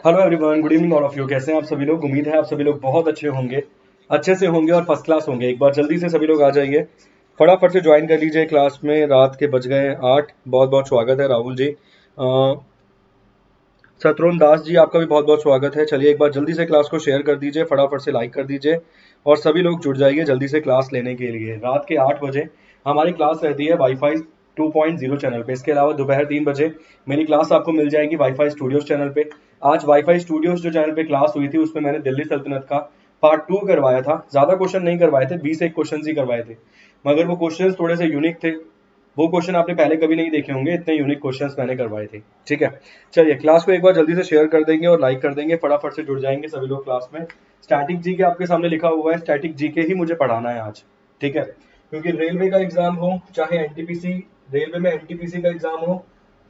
Hello everyone, good evening all of you. कैसे हैं आप सभी लोग? उम्मीद है आप सभी लोग बहुत अच्छे से होंगे और फर्स्ट क्लास होंगे। एक बार जल्दी से सभी लोग आ जाइए, फटाफट से ज्वाइन कर लीजिए क्लास में। रात के बज गए 8। बहुत बहुत स्वागत है राहुल जी। शत्रुन दास जी, आपका भी बहुत बहुत स्वागत है। चलिए एक बार जल्दी से क्लास को शेयर कर दीजिए, फटाफट से लाइक कर दीजिए और सभी लोग जुड़ जाइए जल्दी से क्लास लेने के लिए। रात के 8 बजे हमारी क्लास रहती है वाईफाई 2.0 चैनल पे। इसके अलावा दोपहर 3 बजे मेरी क्लास आपको मिल जाएगी वाईफाई स्टूडियोज चैनल पे। आज वाईफाई स्टूडियोज जो चैनल पे क्लास हुई थी उसमें मैंने दिल्ली सल्तनत का पार्ट 2 करवाया था। ज्यादा क्वेश्चन नहीं करवाए थे, 20 एक क्वेश्चन ही करवाए थे, मगर वो क्वेश्चन थोड़े से यूनिक थे। वो क्वेश्चन आपने पहले कभी नहीं देखे होंगे, इतने यूनिक क्वेश्चंस मैंने करवाए थे। ठीक है, चलिए क्लास को एक बार जल्दी से शेयर कर देंगे और लाइक कर देंगे, फटाफट से जुड़ जाएंगे सभी लोग क्लास में। स्टैटिक जी के आपके सामने लिखा हुआ है, स्टैटिक जी के ही मुझे पढ़ाना है आज। ठीक है, क्योंकि रेलवे का एग्जाम हो चाहे एनटीपीसी, रेलवे में एनटीपीसी का एग्जाम हो,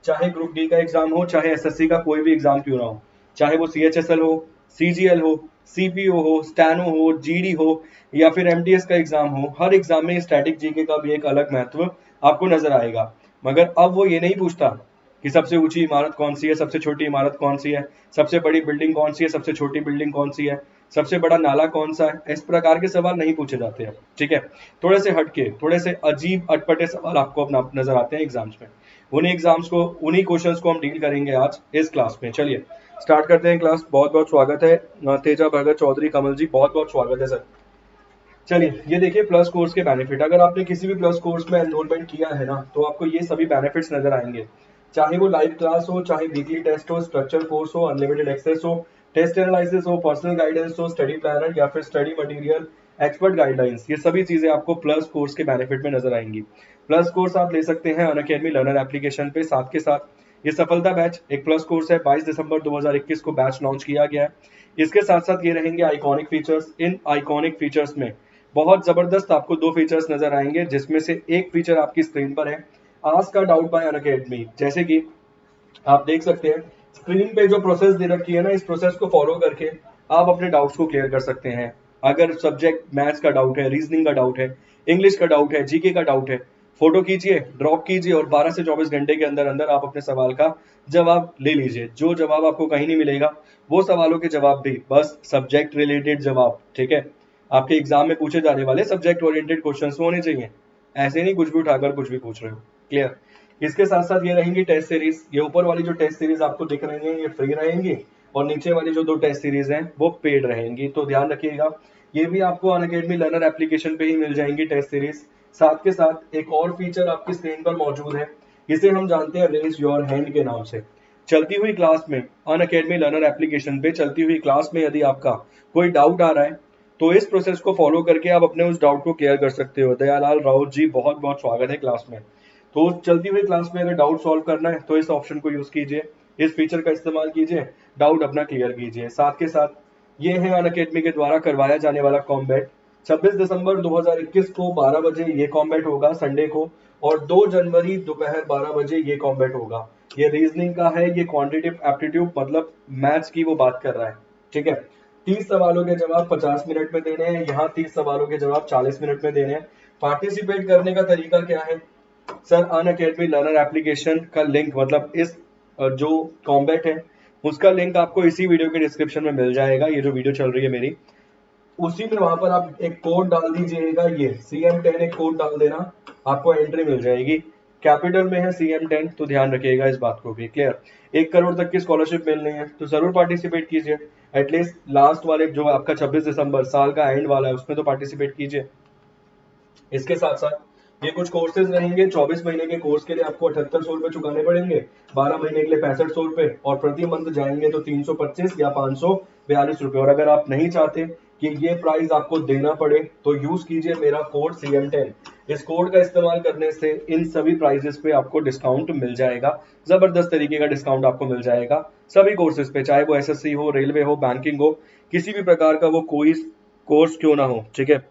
चाहे ग्रुप डी का एग्जाम हो, चाहे एसएससी का कोई भी एग्जाम क्यों ना हो, चाहे वो सीएचएसएल हो, सीजीएल हो, सीपीओ हो, स्टैनो हो, जीडी हो या फिर एमटीएस का एग्जाम हो, हर एग्जाम में स्टैटिक जीके का भी एक अलग महत्व आपको नजर आएगा। मगर अब वो ये नहीं पूछता कि सबसे ऊंची इमारत कौन सी है, सबसे छोटी इमारत कौन सी है, सबसे बड़ी बिल्डिंग कौन सी है, सबसे छोटी बिल्डिंग कौन सी है, सबसे बड़ा नाला कौन सा है। इस प्रकार के सवाल नहीं पूछे जाते हैं। ठीक है, थोड़े से हटके, थोड़े से अजीब अटपटे सवाल आपको अपना नजर आते हैं एग्जाम्स में। उन्हीं क्वेश्चंस को हम डील करेंगे आज इस क्लास में। चलिए स्टार्ट करते हैं क्लास। बहुत बहुत स्वागत है तेजा भगत चौधरी कमल जी, बहुत बहुत स्वागत है सर। चलिए ये देखिए प्लस कोर्स के बेनिफिट। अगर आपने किसी भी प्लस कोर्स में एनरोलमेंट किया है ना, तो आपको ये सभी बेनिफिट्स नजर आएंगे। चाहे वो लाइव क्लास हो, चाहे वीकली टेस्ट हो, स्ट्रक्चर कोर्स हो, अनलिमिटेड एक्सेस हो, टेस्ट एनालिसिस हो, पर्सनल गाइडेंस हो, स्टडी प्लानर या फिर स्टडी मटेरियल, एक्सपर्ट गाइडलाइंस, ये सभी चीजें आपको प्लस कोर्स के बेनिफिट में नजर आएंगी। प्लस कोर्स आप ले सकते हैं अनअकैडमी लर्नर एप्लीकेशन पे। साथ के साथ ये सफलता बैच एक प्लस कोर्स है, 22 दिसंबर 2021 को बैच लॉन्च किया गया है। इसके साथ साथ ये रहेंगे आइकॉनिक फीचर्स। इन आइकॉनिक फीचर्स में बहुत जबरदस्त आपको दो फीचर्स नजर आएंगे, जिसमें से एक फीचर आपकी स्क्रीन पर है, ask a doubt bye Unacademy. जैसे कि आप देख सकते हैं स्क्रीन पे जो प्रोसेस दे रखी है ना, इस प्रोसेस को फॉलो करके आप अपने डाउट्स को क्लियर कर सकते हैं। अगर सब्जेक्ट मैथ्स का डाउट है, रीजनिंग का डाउट है, इंग्लिश का डाउट है, जीके का डाउट है, फोटो कीजिए, ड्रॉप कीजिए और 12 से 24 घंटे के अंदर अंदर आप अपने सवाल का जवाब ले लीजिए। जो जवाब आपको कहीं नहीं मिलेगा, वो सवालों के जवाब भी बस सब्जेक्ट रिलेटेड जवाब। ठीक है, आपके एग्जाम में पूछे जाने वाले सब्जेक्ट ओरिएंटेड क्वेश्चन होने चाहिए, ऐसे नहीं कुछ भी उठाकर कुछ भी पूछ रहे हो। क्लियर? इसके साथ साथ ये रहेंगी टेस्ट सीरीज। ये ऊपर वाली जो टेस्ट सीरीज आपको दिख रही है ये फ्री रहेंगी और नीचे वाली जो दो टेस्ट सीरीज हैं वो पेड रहेंगी, तो ध्यान रखिएगा। ये भी आपको अनअकैडमी लर्नर एप्लीकेशन पे ही मिल जाएंगी टेस्ट सीरीज। साथ के साथ एक और फीचर आपकी स्क्रीन पर मौजूद है, इसे हम जानते हैं रेज योर हैंड के नाम से। चलती हुई क्लास में अनअकैडमी लर्नर एप्लीकेशन पे चलती हुई क्लास में यदि आपका कोई डाउट आ रहा है, तो इस प्रोसेस को फॉलो करके आप अपने उस डाउट को क्लियर कर सकते हो। दयालाल राउत जी, बहुत बहुत स्वागत है क्लास में। तो चलती हुई क्लास में अगर डाउट सॉल्व करना है तो इस ऑप्शन को यूज कीजिए, इस फीचर का इस्तेमाल कीजिए, डाउट अपना क्लियर कीजिए। साथ के साथ ये है अनअकैडमी के द्वारा करवाया जाने वाला कॉम्बैट। 26 दिसंबर 2021 को 12 बजे ये कॉम्बैट होगा संडे को, और 2 जनवरी दोपहर 12 बजे ये कॉम्बैट होगा। ये रीजनिंग का है, ये क्वांटिटेटिव एप्टीट्यूड मतलब मैथ्स की वो बात कर रहा है। ठीक है, 30 सवालों के जवाब 50 मिनट में देने हैं, यहाँ 30 सवालों के जवाब 40 मिनट में देने हैं। पार्टिसिपेट करने का तरीका क्या है सर? अनअकैडमी लर्नर एप्लीकेशन का लिंक, मतलब इस जो कॉम्बैट है उसका लिंक आपको इसी वीडियो के डिस्क्रिप्शन में मिल जाएगा। ये जो वीडियो चल रही है मेरी, उसी में वहां पर आप एक कोड डाल दीजिएगा, ये CM10 एक कोड डाल देना, आपको एंट्री मिल जाएगी। कैपिटल में है CM10, तो ध्यान रखिएगा इस बात को भी। क्लियर? 1 करोड़ तक की स्कॉलरशिप मिलनी है तो जरूर पार्टिसिपेट कीजिए। एटलीस्ट लास्ट वाले जो आपका 26 दिसंबर साल का एंड वाला है उसमें तो पार्टिसिपेट कीजिए। इसके साथ साथ ये कुछ कोर्सेज रहेंगे। 24 महीने के कोर्स के लिए आपको 7800 रुपए चुकाने पड़ेंगे, 12 महीने के लिए 6500 रुपए, और प्रति मंथ जाएंगे तो 325 या 542 रुपए। और अगर आप नहीं चाहते कि ये प्राइस आपको देना पड़े तो यूज कीजिए मेरा कोड CM10। इस कोड का इस्तेमाल करने से इन सभी प्राइजेस पे आपको डिस्काउंट मिल जाएगा, जबरदस्त तरीके का डिस्काउंट आपको मिल जाएगा सभी कोर्सेज पे, चाहे वो एसएससी हो, रेलवे हो, बैंकिंग हो, किसी भी प्रकार का वो कोई कोर्स क्यों ना हो। ठीक है,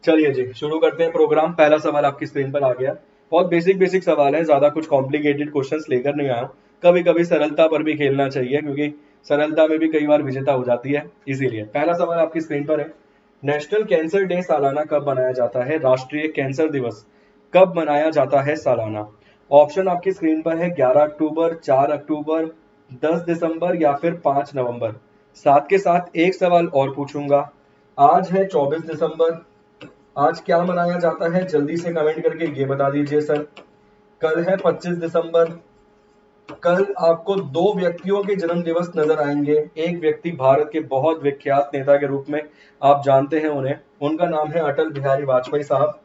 चलिए जी शुरू करते हैं प्रोग्राम। पहला सवाल आपकी स्क्रीन पर आ गया। बहुत बेसिक बेसिक सवाल है, ज्यादा कुछ कॉम्प्लिकेटेड क्वेश्चंस लेकर नहीं आया। कभी कभी सरलता पर भी खेलना चाहिए, क्योंकि सरलता में भी कई बार विजेता हो जाती है। इसीलिए पहला सवाल आपकी स्क्रीन पर है, नेशनल कैंसर डे सालाना कब मनाया जाता है? राष्ट्रीय कैंसर दिवस कब मनाया जाता है सालाना? ऑप्शन आपकी स्क्रीन पर है, 11 अक्टूबर, 4 अक्टूबर, 10 दिसंबर या फिर 5 नवंबर। साथ के साथ एक सवाल और पूछूंगा। आज है 24 दिसंबर, आज क्या मनाया जाता है? जल्दी से कमेंट करके ये बता दीजिए सर। कल है 25 दिसंबर। कल आपको दो व्यक्तियों के जन्म दिवस नजर आएंगे। एक व्यक्ति भारत के बहुत विख्यात नेता के रूप में आप जानते हैं उन्हें, उनका नाम है अटल बिहारी वाजपेयी साहब।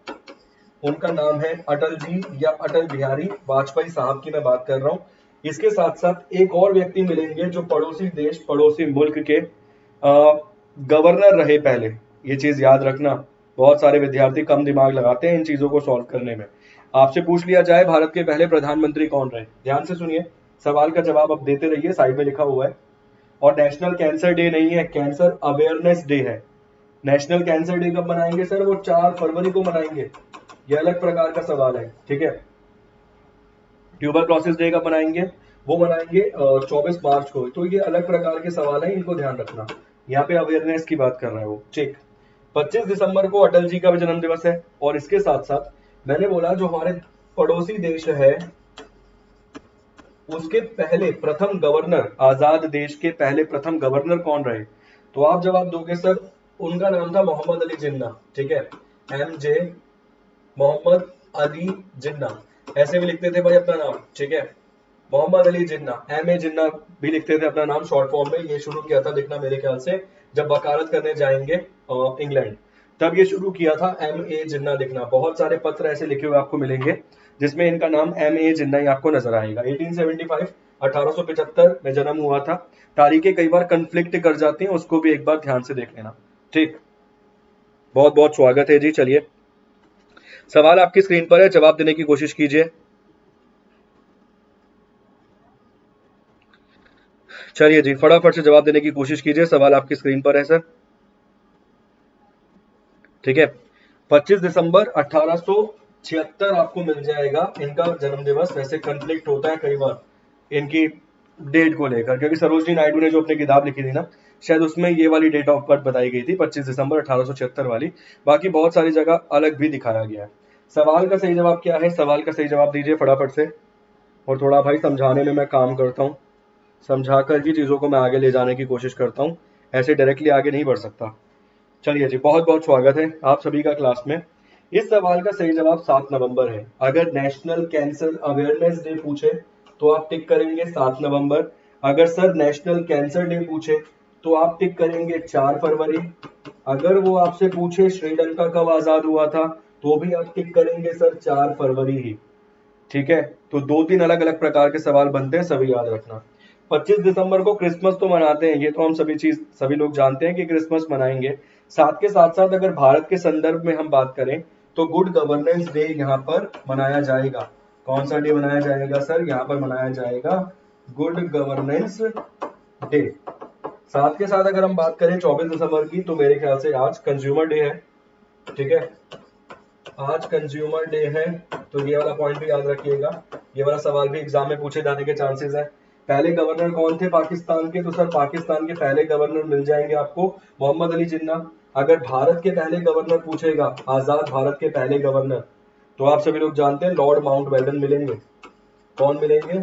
उनका नाम है अटल जी या अटल बिहारी वाजपेयी साहब की मैं बात कर रहा हूँ। इसके साथ साथ एक और व्यक्ति मिलेंगे जो पड़ोसी देश, पड़ोसी मुल्क के गवर्नर रहे पहले। ये चीज याद रखना, बहुत सारे विद्यार्थी कम दिमाग लगाते हैं इन चीजों को सॉल्व करने में। आपसे पूछ लिया जाए भारत के पहले प्रधानमंत्री कौन रहे, ध्यान से सुनिए, सवाल का जवाब आप देते रहिए, साइड में लिखा हुआ है। और नेशनल कैंसर डे नहीं है, कैंसर अवेयरनेस डे है। नेशनल कैंसर डे कब मनाएंगे सर? वो 4 फरवरी को मनाएंगे। ये अलग प्रकार का सवाल है, ठीक है। ट्यूबरक्लोसिस डे कब मनाएंगे? वो मनाएंगे 24 मार्च को। तो ये अलग प्रकार के सवाल है, इनको ध्यान रखना। यहाँ पे अवेयरनेस की बात कर रहा है वो, ठीक। 25 दिसंबर को अटल जी का भी जन्म दिवस है। और इसके साथ साथ मैंने बोला जो हमारे पड़ोसी देश है उसके पहले प्रथम गवर्नर, आजाद देश के पहले प्रथम गवर्नर कौन रहे? तो आप जवाब दोगे सर, उनका नाम था मोहम्मद अली जिन्ना, ठीक है। MJ मोहम्मद अली जिन्ना, ऐसे भी लिखते थे भाई अपना नाम, ठीक है। मोहम्मद अली जिन्ना, MA जिन्ना भी लिखते थे अपना नाम शॉर्ट फॉर्म में। ये शुरू किया था लिखना मेरे ख्याल से जब वकालत करने जाएंगे इंग्लैंड, तब ये शुरू किया था MA जिन्ना लिखना। बहुत सारे पत्र ऐसे लिखे हुए आपको मिलेंगे जिसमें इनका नाम MA जिन्ना ही आपको नजर आएगा। 1875 1875 में जन्म हुआ था। तारीखें कई बार कंफ्लिक्ट कर जाती हैं, उसको भी एक बार ध्यान से देख लेना, ठीक। बहुत बहुत स्वागत है जी। चलिए, सवाल आपकी स्क्रीन पर है, जवाब देने की कोशिश कीजिए। चलिए जी, फटाफट से जवाब देने की कोशिश कीजिए, सवाल आपकी स्क्रीन पर है सर, ठीक है। 25 दिसंबर 1876 आपको मिल जाएगा इनका जन्म दिवस। वैसे कंफ्लिक्ट होता है कई बार इनकी डेट को लेकर, क्योंकि सरोजनी नायडू ने जो अपनी किताब लिखी थी ना, शायद उसमें ये वाली डेट ऑफ बर्थ बताई गई थी 25 दिसंबर 1876 वाली। बाकी बहुत सारी जगह अलग भी दिखाया गया है। सवाल का सही जवाब क्या है? सवाल का सही जवाब दीजिए फटाफट से। और थोड़ा भाई समझाने में मैं काम करता हूँ, समझा कर ही चीज़ों को मैं आगे ले जाने की कोशिश करता हूँ, ऐसे डायरेक्टली आगे नहीं बढ़ सकता। चलिए जी, बहुत बहुत स्वागत है आप सभी का क्लास में। इस सवाल का सही जवाब 7 नवंबर है। अगर नेशनल कैंसर अवेयरनेस डे पूछे तो आप टिक करेंगे 7 नवंबर। अगर सर नेशनल कैंसर डे पूछे तो आप टिक करेंगे 4 फरवरी। अगर वो आपसे पूछे श्रीलंका कब आजाद हुआ था तो भी आप टिक करेंगे सर 4 फरवरी ही, ठीक है। तो 2-3 अलग अलग प्रकार के सवाल बनते हैं, सभी याद रखना। 25 दिसंबर को क्रिसमस तो मनाते हैं, ये तो हम सभी लोग जानते हैं कि क्रिसमस मनाएंगे। साथ के साथ साथ अगर भारत के संदर्भ में हम बात करें तो गुड गवर्नेंस डे यहाँ पर मनाया जाएगा। कौन सा डे मनाया जाएगा सर? यहाँ पर मनाया जाएगा गुड गवर्नेंस डे। साथ के साथ अगर हम बात करें 24 दिसंबर की, तो मेरे ख्याल से आज कंज्यूमर डे है, ठीक है। आज कंज्यूमर डे है, तो ये वाला पॉइंट भी याद रखिएगा। ये वाला सवाल भी एग्जाम में पूछे जाने के चांसेस है। पहले गवर्नर कौन थे पाकिस्तान के? तो सर पाकिस्तान के पहले गवर्नर मिल जाएंगे आपको मोहम्मद अली जिन्ना। अगर भारत के पहले गवर्नर पूछेगा, आजाद भारत के पहले गवर्नर, तो आप सभी लोग जानते हैं लॉर्ड माउंटबेटन मिलेंगे। कौन मिलेंगे?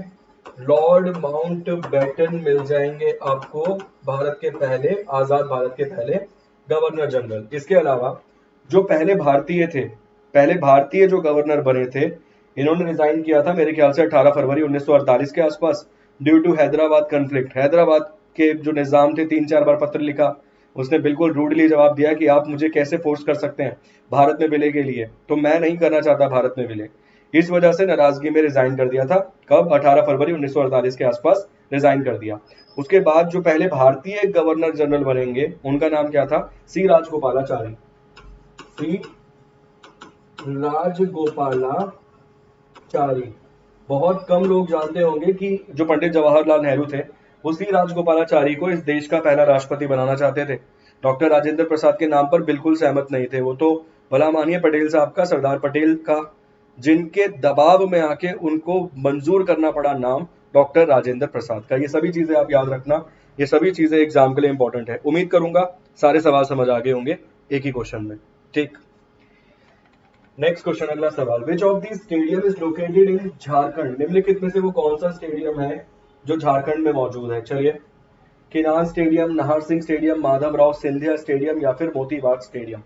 लॉर्ड माउंटबेटन मिल जाएंगे आपको, भारत के पहले, आजाद भारत के पहले गवर्नर जनरल। इसके अलावा जो पहले भारतीय जो गवर्नर बने थे, इन्होंने रिजाइन किया था मेरे ख्याल से 18 फरवरी 1948 के आसपास, due to Hyderabad conflict. Hyderabad के जो निजाम थे 3-4 बार पत्र लिखा, उसने बिल्कुल रूडली जवाब दिया कि आप मुझे कैसे फोर्स कर सकते हैं भारत में विलय के लिए, तो मैं नहीं करना चाहता भारत में विलय। इस वजह से नाराजगी में रिजाइन कर दिया था। कब? 18 फरवरी 1948 के आसपास रिजाइन कर दिया। उसके बाद जो पहले भारतीय गवर्नर जनरल बनेंगे उनका नाम क्या था? सी राजगोपालाचारी। सी राजगोपालाचारी। बहुत कम लोग जानते होंगे कि जो पंडित जवाहरलाल नेहरू थे वो सी राजगोपालाचारी को इस देश का पहला राष्ट्रपति बनाना चाहते थे। डॉक्टर राजेंद्र प्रसाद के नाम पर बिल्कुल सहमत नहीं थे वो, तो भला मानिए पटेल साहब का, सरदार पटेल का, जिनके दबाव में आके उनको मंजूर करना पड़ा नाम डॉक्टर राजेंद्र प्रसाद का। ये सभी चीजें आप याद रखना, ये सभी चीजें एग्जाम के लिए इंपॉर्टेंट है। उम्मीद करूंगा सारे सवाल समझ आ गए होंगे एक ही क्वेश्चन में, ठीक। नेक्स्ट क्वेश्चन, अगला सवाल। Which of the stadium is located in Jharkhand? निम्नलिखित में से वो कौन सा स्टेडियम है जो झारखंड में मौजूद है। चलिए, Keenan stadium, Nahar Singh stadium, Madhavrao Scindia stadium या फिर मोती बाग स्टेडियम।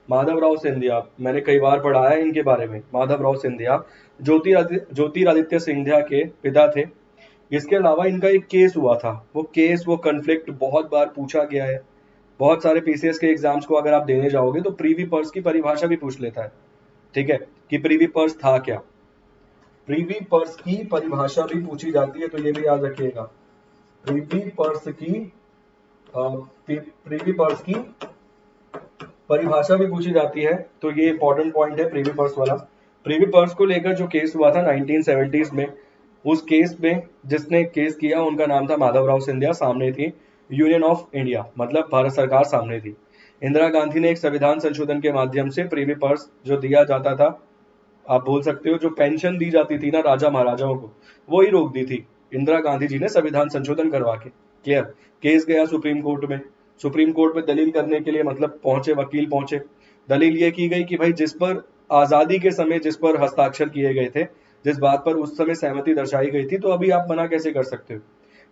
माधवराव सिंधिया, मैंने कई बार पढ़ा है इनके बारे में। माधवराव सिंधिया ज्योतिरादित्य सिंधिया के पिता थे। इसके अलावा इनका एक केस हुआ था, वो कन्फ्लिक्ट बहुत बार पूछा गया है। बहुत सारे पीसीएस के एग्जाम्स को अगर आप देने जाओगे तो प्रीवी पर्स की परिभाषा भी पूछ लेता है, ठीक है, कि प्रीवी पर्स था क्या। प्रीवी पर्स की परिभाषा भी पूछी जाती है, तो ये भी याद रखिएगा। प्रीवी पर्स की प्रीवी पर्स की परिभाषा भी पूछी जाती है, तो ये इंपॉर्टेंट पॉइंट है प्रीवी पर्स वाला। प्रीवी पर्स को लेकर जो केस हुआ था 1970s में, उस केस में जिसने केस किया उनका नाम था माधवराव सिंधिया। सामने थी यूनियन ऑफ इंडिया, मतलब भारत सरकार सामने थी। इंदिरा गांधी ने एक संविधान संशोधन के माध्यम से प्रीवी पर्स जो दिया जाता था, आप बोल सकते हो जो पेंशन दी जाती थी ना राजा महाराजाओं को, वो ही रोक दी थी इंदिरा गांधी जी ने संविधान संशोधन करवा के। क्लियर। केस गया सुप्रीम कोर्ट में। सुप्रीम कोर्ट में दलील करने के लिए मतलब पहुंचे वकील पहुंचे। दलील ये की गई कि भाई जिस पर आजादी के समय जिस पर हस्ताक्षर किए गए थे, जिस बात पर उस समय सहमति दर्शाई गई थी, तो अभी आप मना कैसे कर सकते हो।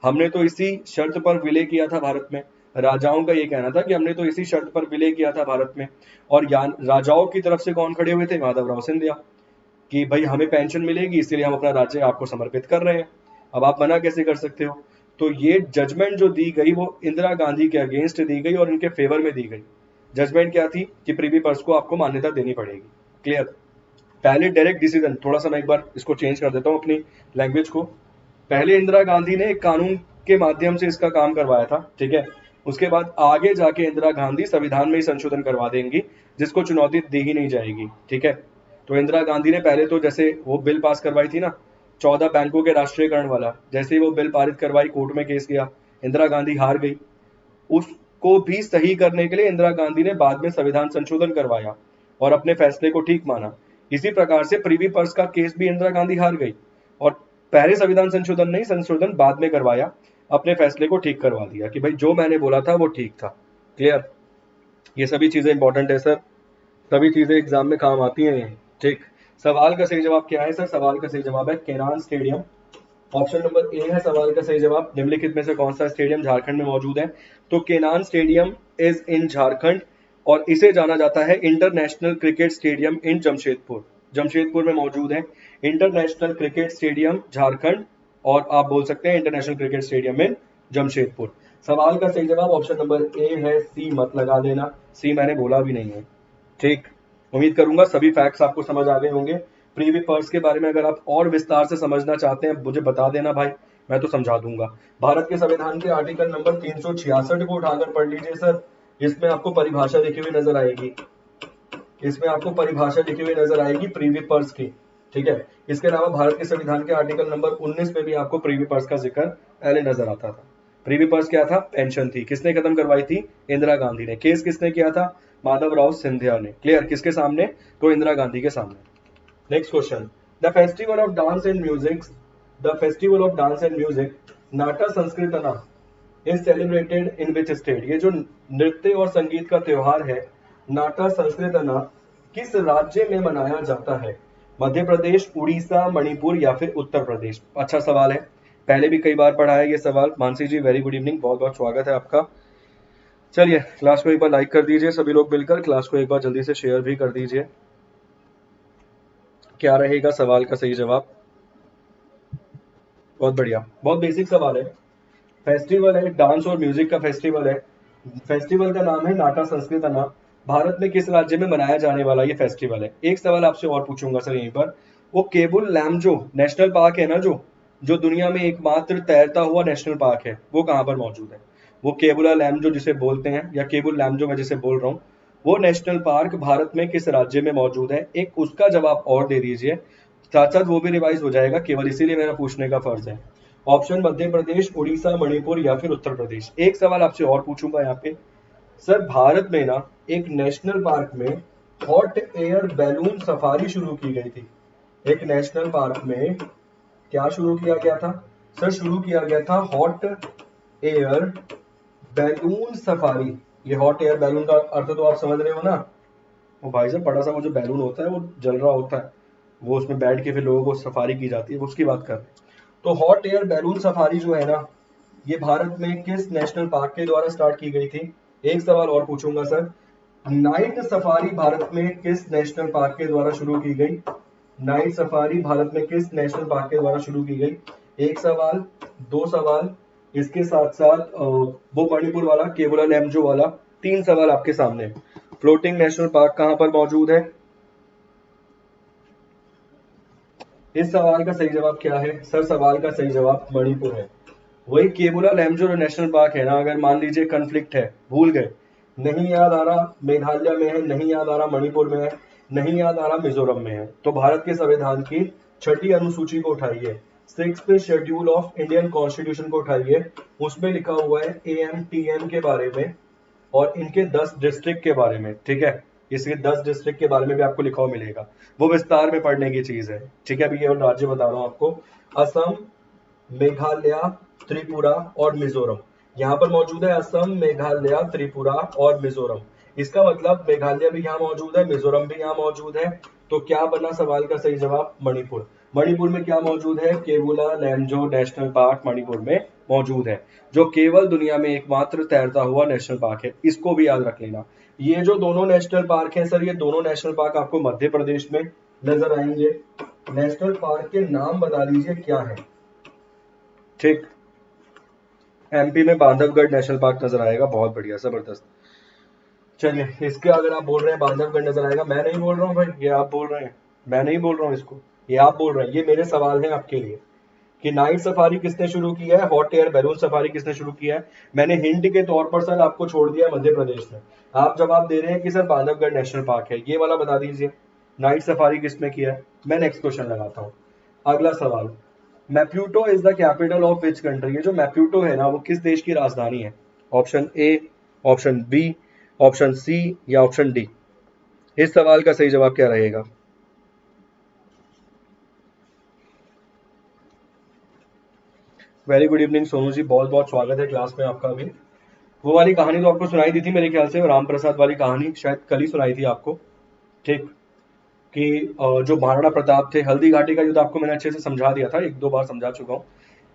हमने तो इसी शर्त पर विलय किया था भारत में। राजाओं का ये कहना था कि हमने तो इसी शर्त पर विलय किया था भारत में। और राजाओं की तरफ से कौन खड़े हुए थे? माधवराव सिंधिया, कि भाई हमें पेंशन मिलेगी इसलिए हम अपना राज्य आपको समर्पित कर रहे हैं। अब आप मना कैसे कर सकते हो। तो ये जजमेंट जो दी गई वो इंदिरा गांधी के अगेंस्ट दी गई और इनके फेवर में दी गई। जजमेंट क्या थी कि प्रीवी पर्स को आपको मान्यता देनी पड़ेगी। क्लियर। पहले डायरेक्ट डिसीजन, थोड़ा सा मैं एक बार इसको चेंज कर देता हूँ अपनी लैंग्वेज को। पहले इंदिरा गांधी ने एक कानून के माध्यम से इसका काम करवाया था, ठीक है। उसके बाद आगे जाके इंदिरा गांधी संविधान में ही संशोधन करवा देंगी, जिसको चुनौती दी ही नहीं जाएगी, ठीक है। तो इंदिरा गांधी ने पहले तो जैसे वो बिल पास करवाई थी ना 14 बैंकों के राष्ट्रीयकरण वाला, जैसे ही वो बिल पारित करवाई कोर्ट में केस गया, इंदिरा गांधी हार गई। उसको भी सही करने के लिए इंदिरा गांधी ने बाद में संविधान संशोधन करवाया और अपने फैसले को ठीक माना। इसी प्रकार से प्रीवी पर्स का केस भी इंदिरा गांधी हार गई और पहले संविधान संशोधन नहीं, संशोधन बाद में करवाया, अपने फैसले को ठीक करवा दिया कि भाई जो मैंने बोला था वो ठीक था। क्लियर। ये सभी चीजें इंपॉर्टेंट है सर, सभी चीजें एग्जाम में काम आती हैं, ठीक। सवाल का सही जवाब क्या है सर? सवाल का सही जवाब है Keenan stadium. Option number A है सवाल का सही जवाब। निम्नलिखित में से कौन सा स्टेडियम झारखंड में मौजूद है? तो Keenan stadium is in Jharkhand और इसे जाना जाता है international cricket stadium in Jamshedpur. Jamshedpur में मौजूद है इंटरनेशनल क्रिकेट स्टेडियम झारखंड, और आप बोल सकते हैं international cricket stadium in Jamshedpur. सवाल का सही जवाब ऑप्शन नंबर ए है, सी मत लगा देना, सी मैंने बोला भी नहीं है, ठीक। उम्मीद करूंगा सभी फैक्ट्स आपको समझ आ गए होंगे। प्रीवी पर्स के बारे में अगर आप और विस्तार से समझना चाहते हैं मुझे बता देना भाई, मैं तो समझा दूंगा। भारत के संविधान के आर्टिकल नंबर 366 को उठाकर पढ़ लीजिए सर, इसमें आपको परिभाषा लिखी हुई नजर आएगी, इसमें आपको परिभाषा लिखी हुई नजर आएगी प्रीवी पर्स की, ठीक है। इसके अलावा भारत के संविधान के आर्टिकल नंबर 19 में भी आपको प्रीवी पर्स का जिक्र पहले नजर आता था। प्रीवी पर्स क्या था? पेंशन थी। किसने खत्म करवाई थी? इंदिरा गांधी ने। केस किसने किया था? माधवराव सिंधिया ने। क्लियर। किसके सामने? तो इंदिरा गांधी के सामने। Next question, the festival of dance and music, the festival of dance and music Nata Sankirtana is celebrated in which state. ये जो नृत्य और संगीत का त्योहार है नाटा संस्कृतना किस राज्य में मनाया जाता है? मध्य प्रदेश, उड़ीसा, मणिपुर या फिर उत्तर प्रदेश। अच्छा सवाल है, पहले भी कई बार पढ़ा है ये सवाल। मानसी जी वेरी गुड इवनिंग, बहुत बहुत स्वागत है आपका। चलिए क्लास को एक बार लाइक कर दीजिए सभी लोग मिलकर, क्लास को एक बार जल्दी से शेयर भी कर दीजिए। क्या रहेगा सवाल का सही जवाब? बहुत बढ़िया, बहुत बेसिक सवाल है। फेस्टिवल है, डांस और म्यूजिक का फेस्टिवल है। फेस्टिवल का नाम है नाटा संस्कृतना। भारत में किस राज्य में मनाया जाने वाला ये फेस्टिवल है? एक सवाल आपसे और पूछूंगा सर यहीं पर, वो केबुल लैमजो नेशनल पार्क है ना, जो दुनिया में एकमात्र तैरता हुआ नेशनल पार्क है, वो कहाँ पर मौजूद है? वो केबुला लैमजो जिसे बोलते हैं, या केबुल लैमजो मैं जिसे बोल रहा हूँ, वो नेशनल पार्क भारत में किस राज्य में मौजूद है? एक उसका जवाब और दे दीजिए, साथ साथ वो भी रिवाइज हो जाएगा, केवल इसीलिए मेरा पूछने का फर्ज है। ऑप्शन मध्य प्रदेश, उड़ीसा, मणिपुर या फिर उत्तर प्रदेश। एक सवाल आपसे और पूछूंगा यहाँ पे, सर भारत में ना एक नेशनल पार्क में हॉट एयर बैलून सफारी शुरू की गई थी। एक नेशनल पार्क में क्या शुरू किया गया था? सर शुरू किया गया था हॉट एयर बैलून सफारी। ये हॉट एयर बैलून का अर्थ तो आप समझ रहे हो ना, वो भाई साहब बड़ा सा वो जो बैलून होता है वो जल रहा होता है, वो उसमें बैठ के फिर लोगों को सफारी की जाती है, उसकी बात कर रहे हैं। तो हॉट एयर बैलून सफारी जो है ना, ये भारत में किस नेशनल पार्क के द्वारा स्टार्ट की गई थी? एक सवाल और पूछूंगा सर, नाइट सफारी भारत में किस नेशनल पार्क के द्वारा शुरू की गई? नाइट सफारी भारत में किस नेशनल पार्क के द्वारा शुरू की गई? एक सवाल, दो सवाल, इसके साथ साथ वो मणिपुर वाला केवला लैमजो वाला, तीन सवाल आपके सामने। फ्लोटिंग नेशनल पार्क कहां पर मौजूद है? इस सवाल का सही जवाब क्या है सर? सवाल का सही जवाब मणिपुर है। वही केबुला लैमजो नेशनल पार्क है ना, अगर मान लीजिए कन्फ्लिक्ट है, भूल गए, नहीं याद आ रहा मेघालय में है, नहीं याद आ रहा मणिपुर में है, नहीं याद आ रहा मिजोरम में है, तो भारत के संविधान की छठी अनुसूची को उठाइए, 6th schedule of Indian constitution को उठाइए, उसमें लिखा हुआ है AMTN के बारे में और इनके 10 डिस्ट्रिक्ट के बारे में, ठीक है? इसके 10 डिस्ट्रिक्ट के बारे में भी आपको लिखा हुआ मिलेगा, वो विस्तार में पढ़ने की चीज है, ठीक है? अभी केवल राज्य बता रहा हूँ आपको, असम, मेघालय, त्रिपुरा और मिजोरम। यहाँ पर मौजूद है असम, मेघालय, त्रिपुरा और मिजोरम। इसका मतलब मेघालय भी यहाँ मौजूद है, मिजोरम भी यहाँ मौजूद है। तो क्या बना सवाल का सही जवाब? मणिपुर। मणिपुर में क्या मौजूद है? केवुला लैमजो नेशनल पार्क मणिपुर में मौजूद है, जो केवल दुनिया में एकमात्र तैरता हुआ नेशनल पार्क है। इसको भी याद रख लेना। ये जो दोनों नेशनल पार्क हैं सर, ये दोनों नेशनल पार्क आपको मध्य प्रदेश में नजर आएंगे। नेशनल पार्क के नाम बता दीजिए क्या है? ठीक, MP में बांधवगढ़ नेशनल पार्क नजर आएगा, बहुत बढ़िया, जबरदस्त। चलिए, इसके अगर आप बोल रहे हैं बांधवगढ़ नजर आएगा, मैं नहीं बोल रहा हूँ भाई, ये आप बोल रहे हैं, मैं नहीं बोल रहा हूँ इसको, ये आप बोल रहे हैं। ये मेरे सवाल हैं आपके लिए कि नाइट सफारी किसने शुरू किया है, हॉट एयर बैलून सफारी किसने शुरू किया है। मैंने हिंट के तौर पर सर आपको छोड़ दिया मध्य प्रदेश में, आप जवाब दे रहे हैं कि सर बांधवगढ़ नेशनल पार्क है, ये वाला बता दीजिए नाइट सफारी किसने किया है। मैं नेक्स्ट क्वेश्चन लगाता हूँ। अगला सवाल, Maputo is the capital of which country? ये जो मैप्यूटो है ना, वो किस देश की राजधानी है? Option A, option B, option C या ऑप्शन डी? इस सवाल का सही जवाब क्या रहेगा? Very good evening Sonu ji, बहुत बहुत स्वागत है क्लास में आपका भी। वो वाली कहानी तो आपको सुनाई दी थी मेरे ख्याल से, राम प्रसाद वाली कहानी शायद कल ही सुनाई थी आपको, ठीक? कि जो महाराणा प्रताप थे, हल्दी घाटी का युद्ध आपको मैंने अच्छे से समझा दिया था, एक दो बार समझा चुका हूँ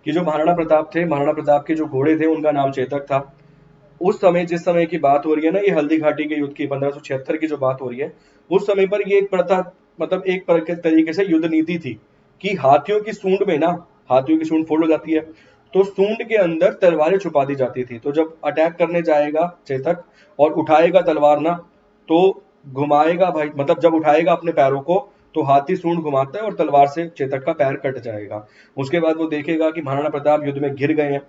कि जो महाराणा प्रताप थे, महाराणा प्रताप के जो घोड़े थे उनका नाम चेतक था। उस समय, जिस समय की बात हो रही है ना, ये हल्दी घाटी के युद्ध की 1576 की जो बात हो रही है, उस समय पर ये एक प्रथा, मतलब एक तरीके से युद्ध नीति थी कि हाथियों की सूंड में ना, हाथियों की सूंड फोल्ड हो जाती है, तो सूंड के अंदर तलवारें छुपा दी जाती थी। तो जब अटैक करने जाएगा चेतक और उठाएगा तलवार ना, तो घुमाएगा भाई, मतलब जब उठाएगा अपने पैरों को, तो हाथी सूंड घुमाता है और तलवार से चेतक का पैर कट जाएगा। उसके बाद वो देखेगा कि महाराणा प्रताप युद्ध में गिर गए हैं,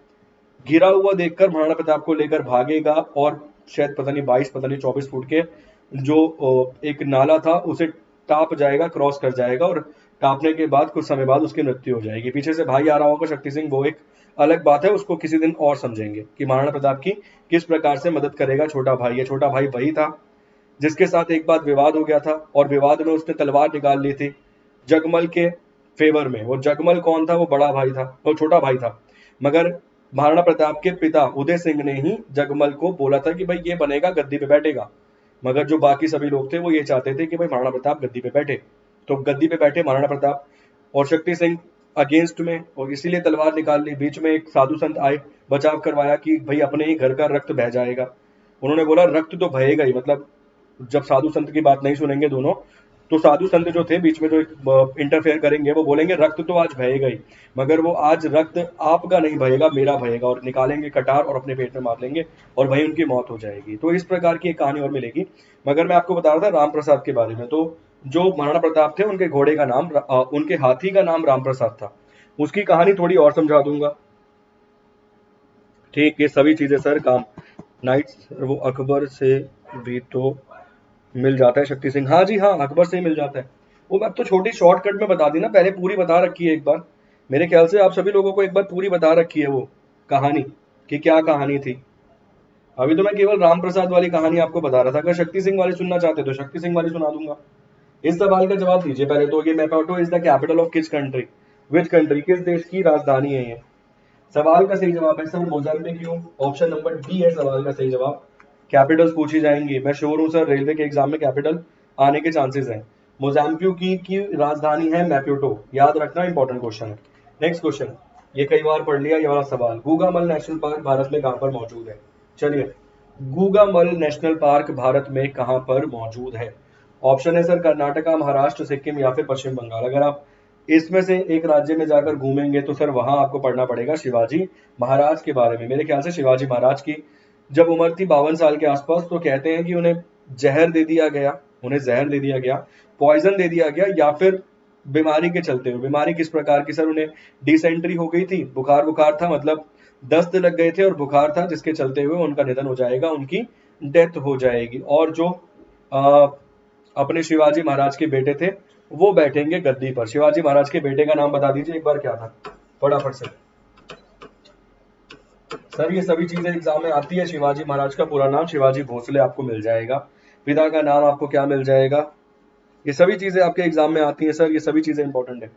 गिरा हुआ देखकर महाराणा प्रताप को लेकर भागेगा और शायद पता नहीं 22 पता नहीं 24 फुट के जो एक नाला था उसे टाप जाएगा, क्रॉस कर जाएगा, और टापने के बाद कुछ समय बाद उसकी मृत्यु हो जाएगी। पीछे से भाई आ रहा होगा शक्ति सिंह, वो एक अलग बात है, उसको किसी दिन और समझेंगे कि महाराणा प्रताप की किस प्रकार से मदद करेगा छोटा भाई। ये छोटा भाई वही था जिसके साथ एक बार विवाद हो गया था और विवाद में उसने तलवार निकाल ली थी जगमल के फेवर में। वो जगमल कौन था? वो बड़ा भाई था, वो छोटा भाई था, मगर महाराणा प्रताप के पिता उदय सिंह ने ही जगमल को बोला था कि भाई ये बनेगा, गद्दी पे बैठेगा। मगर जो बाकी सभी लोग थे वो ये चाहते थे कि भाई महाराणा प्रताप गद्दी पे बैठे, तो गद्दी पे बैठे महाराणा प्रताप और शक्ति सिंह अगेंस्ट में, और इसीलिए तलवार निकाल ली। बीच में एक साधु संत आए, बचाव करवाया कि भाई अपने ही घर का रक्त बह जाएगा। उन्होंने बोला रक्त तो बहेगा ही, मतलब जब साधु संत की बात नहीं सुनेंगे दोनों, तो साधु संत जो थे बीच में जो इंटरफेयर करेंगे, वो बोलेंगे रक्त तो आज बहेगा ही, मगर वो आज रक्त आपका नहीं बहेगा, मेरा बहेगा, और निकालेंगे कटार और अपने पेट में मार लेंगे और वहीं उनकी मौत हो जाएगी। तो इस प्रकार की एक कहानी और मिलेगी। मगर मैं आपको बता रहा था राम प्रसाद के बारे में, तो जो महाराणा प्रताप थे उनके घोड़े का नाम, उनके हाथी का नाम राम प्रसाद था। उसकी कहानी थोड़ी और समझा दूंगा, ठीक? ये सभी चीजें सर काम नाइट्स, वो अकबर से भी तो मिल जाता है शक्ति सिंह, हाँ जी हाँ, अकबर से ही मिल जाता है। वो अब तो छोटी शॉर्टकट में बता दी ना, पहले पूरी बता रखी है एक बार। मेरे ख्याल से आप सभी लोगों को एक बार पूरी बता रखी है वो कहानी कि क्या कहानी थी। अभी तो मैं केवल राम प्रसाद वाली कहानी आपको बता रहा था, अगर शक्ति सिंह वाली सुनना चाहते तो शक्ति सिंह वाली सुना दूंगा। इस सवाल का जवाब दीजिए पहले तो, ये मैप्यूटो इज द कैपिटल ऑफ किस कंट्री? विच कंट्री, किस देश की राजधानी है ये? सवाल का सही जवाब है sir Mozambique. Option number D है सवाल का सही जवाब। कैपिटल्स पूछी जाएंगी, मैं श्योर हूं सर रेलवे के एग्जाम में कैपिटल आने के चांसेस हैं। मोजाम्बिक की राजधानी है मैप्यूटो, याद रखना, इंपॉर्टेंट क्वेश्चन है। नेक्स्ट क्वेश्चन, ये कई बार पढ़ लिया ये वाला सवाल। गूगामल नेशनल पार्क भारत में कहां पर मौजूद है? चलिए, गूगामल नेशनल पार्क भारत में कहां पर मौजूद है? ऑप्शन है सर कर्नाटका, महाराष्ट्र, सिक्किम या फिर पश्चिम बंगाल। अगर आप इसमें से एक राज्य में जाकर घूमेंगे तो सर वहां आपको पढ़ना पड़ेगा शिवाजी महाराज के बारे में। मेरे ख्याल से शिवाजी महाराज की जब उम्र थी 52 साल के आसपास, तो कहते हैं कि उन्हें जहर दे दिया गया, उन्हें जहर दे दिया गया, पॉइजन दे दिया गया, या फिर बीमारी के चलते हुए, बीमारी किस प्रकार की सर, उन्हें डिसेंट्री हो गई थी, बुखार बुखार था, मतलब दस्त लग गए थे और बुखार था, जिसके चलते हुए उनका निधन हो जाएगा, उनकी डेथ हो जाएगी। और जो आ, अपने शिवाजी महाराज के बेटे थे वो बैठेंगे गद्दी पर। शिवाजी महाराज के बेटे का नाम बता दीजिए एक बार, क्या था फटाफट से। सर ये सभी चीजें एग्जाम में आती है। शिवाजी महाराज का पूरा नाम शिवाजी भोसले आपको मिल जाएगा, पिता का नाम आपको क्या मिल जाएगा, ये सभी चीजें आपके एग्जाम में आती हैं सर, ये सभी चीजें इंपॉर्टेंट है।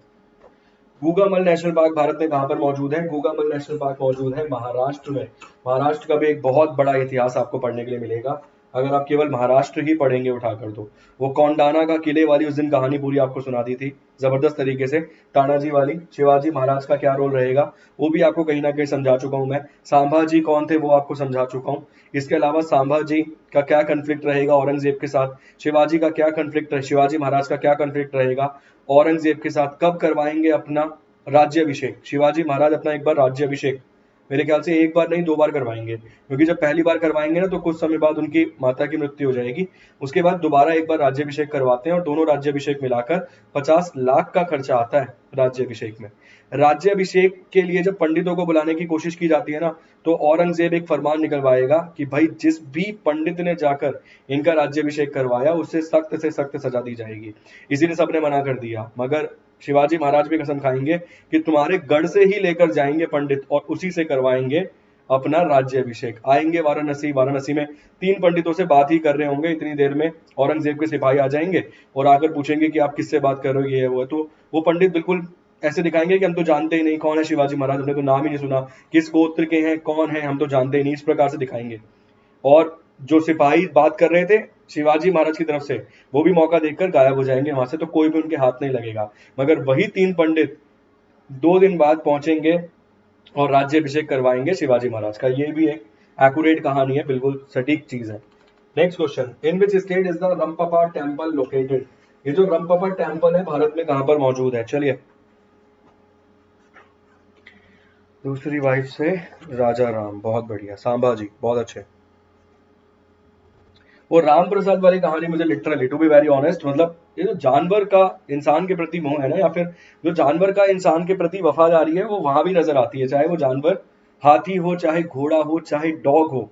गूगामल नेशनल पार्क भारत में कहां पर मौजूद है? गूगामल नेशनल पार्क मौजूद है महाराष्ट्र में। महाराष्ट्र का भी एक बहुत बड़ा इतिहास आपको पढ़ने के लिए मिलेगा अगर आप केवल महाराष्ट्र ही पढ़ेंगे उठाकर। तो वो कौंडाना का किले वाली उस दिन कहानी पूरी आपको सुना दी थी जबरदस्त तरीके से, तानाजी वाली। शिवाजी महाराज का क्या रोल रहेगा वो भी आपको कहीं ना कहीं समझा चुका हूं मैं। संभाजी कौन थे वो आपको समझा चुका हूं। इसके अलावा संभाजी का क्या कंफ्लिक्ट रहेगा औरंगजेब के साथ, शिवाजी का क्या कंफ्लिक्ट है, शिवाजी महाराज का क्या कंफ्लिक्ट रहेगा औरंगजेब के साथ, कब करवाएंगे अपना राज्याभिषेक शिवाजी महाराज, अपना एक बार राज्याभिषेक मेरे ख्याल से एक बार नहीं 2 बार करवाएंगे, क्योंकि जब पहली बार करवाएंगे ना तो कुछ समय बाद उनकी माता की मृत्यु हो जाएगी, उसके बाद दोबारा एक बार राज्याभिषेक करवाते हैं और दोनों राज्याभिषेक मिलाकर 50 लाख का खर्चा आता है राज्याभिषेक में। राज्याभिषेक के लिए जब पंडितों को बुलाने की कोशिश की जाती है ना, तो औरंगजेब एक फरमान निकलवाएगा कि भाई जिस भी पंडित ने जाकर इनका राज्याभिषेक करवाया उससे सख्त से सख्त सजा दी जाएगी। इसीलिए सबने मना कर दिया, मगर शिवाजी महाराज भी कसम खाएंगे कि तुम्हारे गढ़ से ही लेकर जाएंगे पंडित और उसी से करवाएंगे अपना राज्याभिषेक। आएंगे वाराणसी, वाराणसी में 3 पंडितों से बात ही कर रहे होंगे, इतनी देर में औरंगजेब के सिपाही आ जाएंगे और आकर पूछेंगे कि आप किससे बात कर रहे हो, ये है वो है। तो वो पंडित बिल्कुल ऐसे दिखाएंगे कि हम तो जानते ही नहीं कौन है शिवाजी महाराज, हमने तो नाम ही नहीं सुना, किस गोत्र के हैं, कौन है, हम तो जानते ही नहीं, इस प्रकार से दिखाएंगे। और जो सिपाही बात कर रहे थे शिवाजी महाराज की तरफ से, वो भी मौका देखकर गायब हो जाएंगे वहां से, तो कोई भी उनके हाथ नहीं लगेगा। मगर वही 3 पंडित 2 दिन बाद पहुंचेंगे और राज्याभिषेक करवाएंगे शिवाजी महाराज का। ये भी एक एक्यूरेट कहानी है, बिल्कुल सटीक चीज है। Next question, in which state is the Ramappa temple located? ये जो रंपपा टेम्पल है भारत में कहां पर मौजूद है? चलिए, दूसरी वाइफ से राजा राम, बहुत बढ़िया, सांभाजी बहुत अच्छे। वो राम प्रसाद वाली कहानी मुझे literally to be very honest, मतलब ये जो जानवर का इंसान के प्रति मोह है ना, या फिर जो जानवर का इंसान के प्रति वफादारी है, वो वहां भी नजर आती है। चाहे वो जानवर हाथी हो, चाहे घोड़ा हो, चाहे डॉग हो,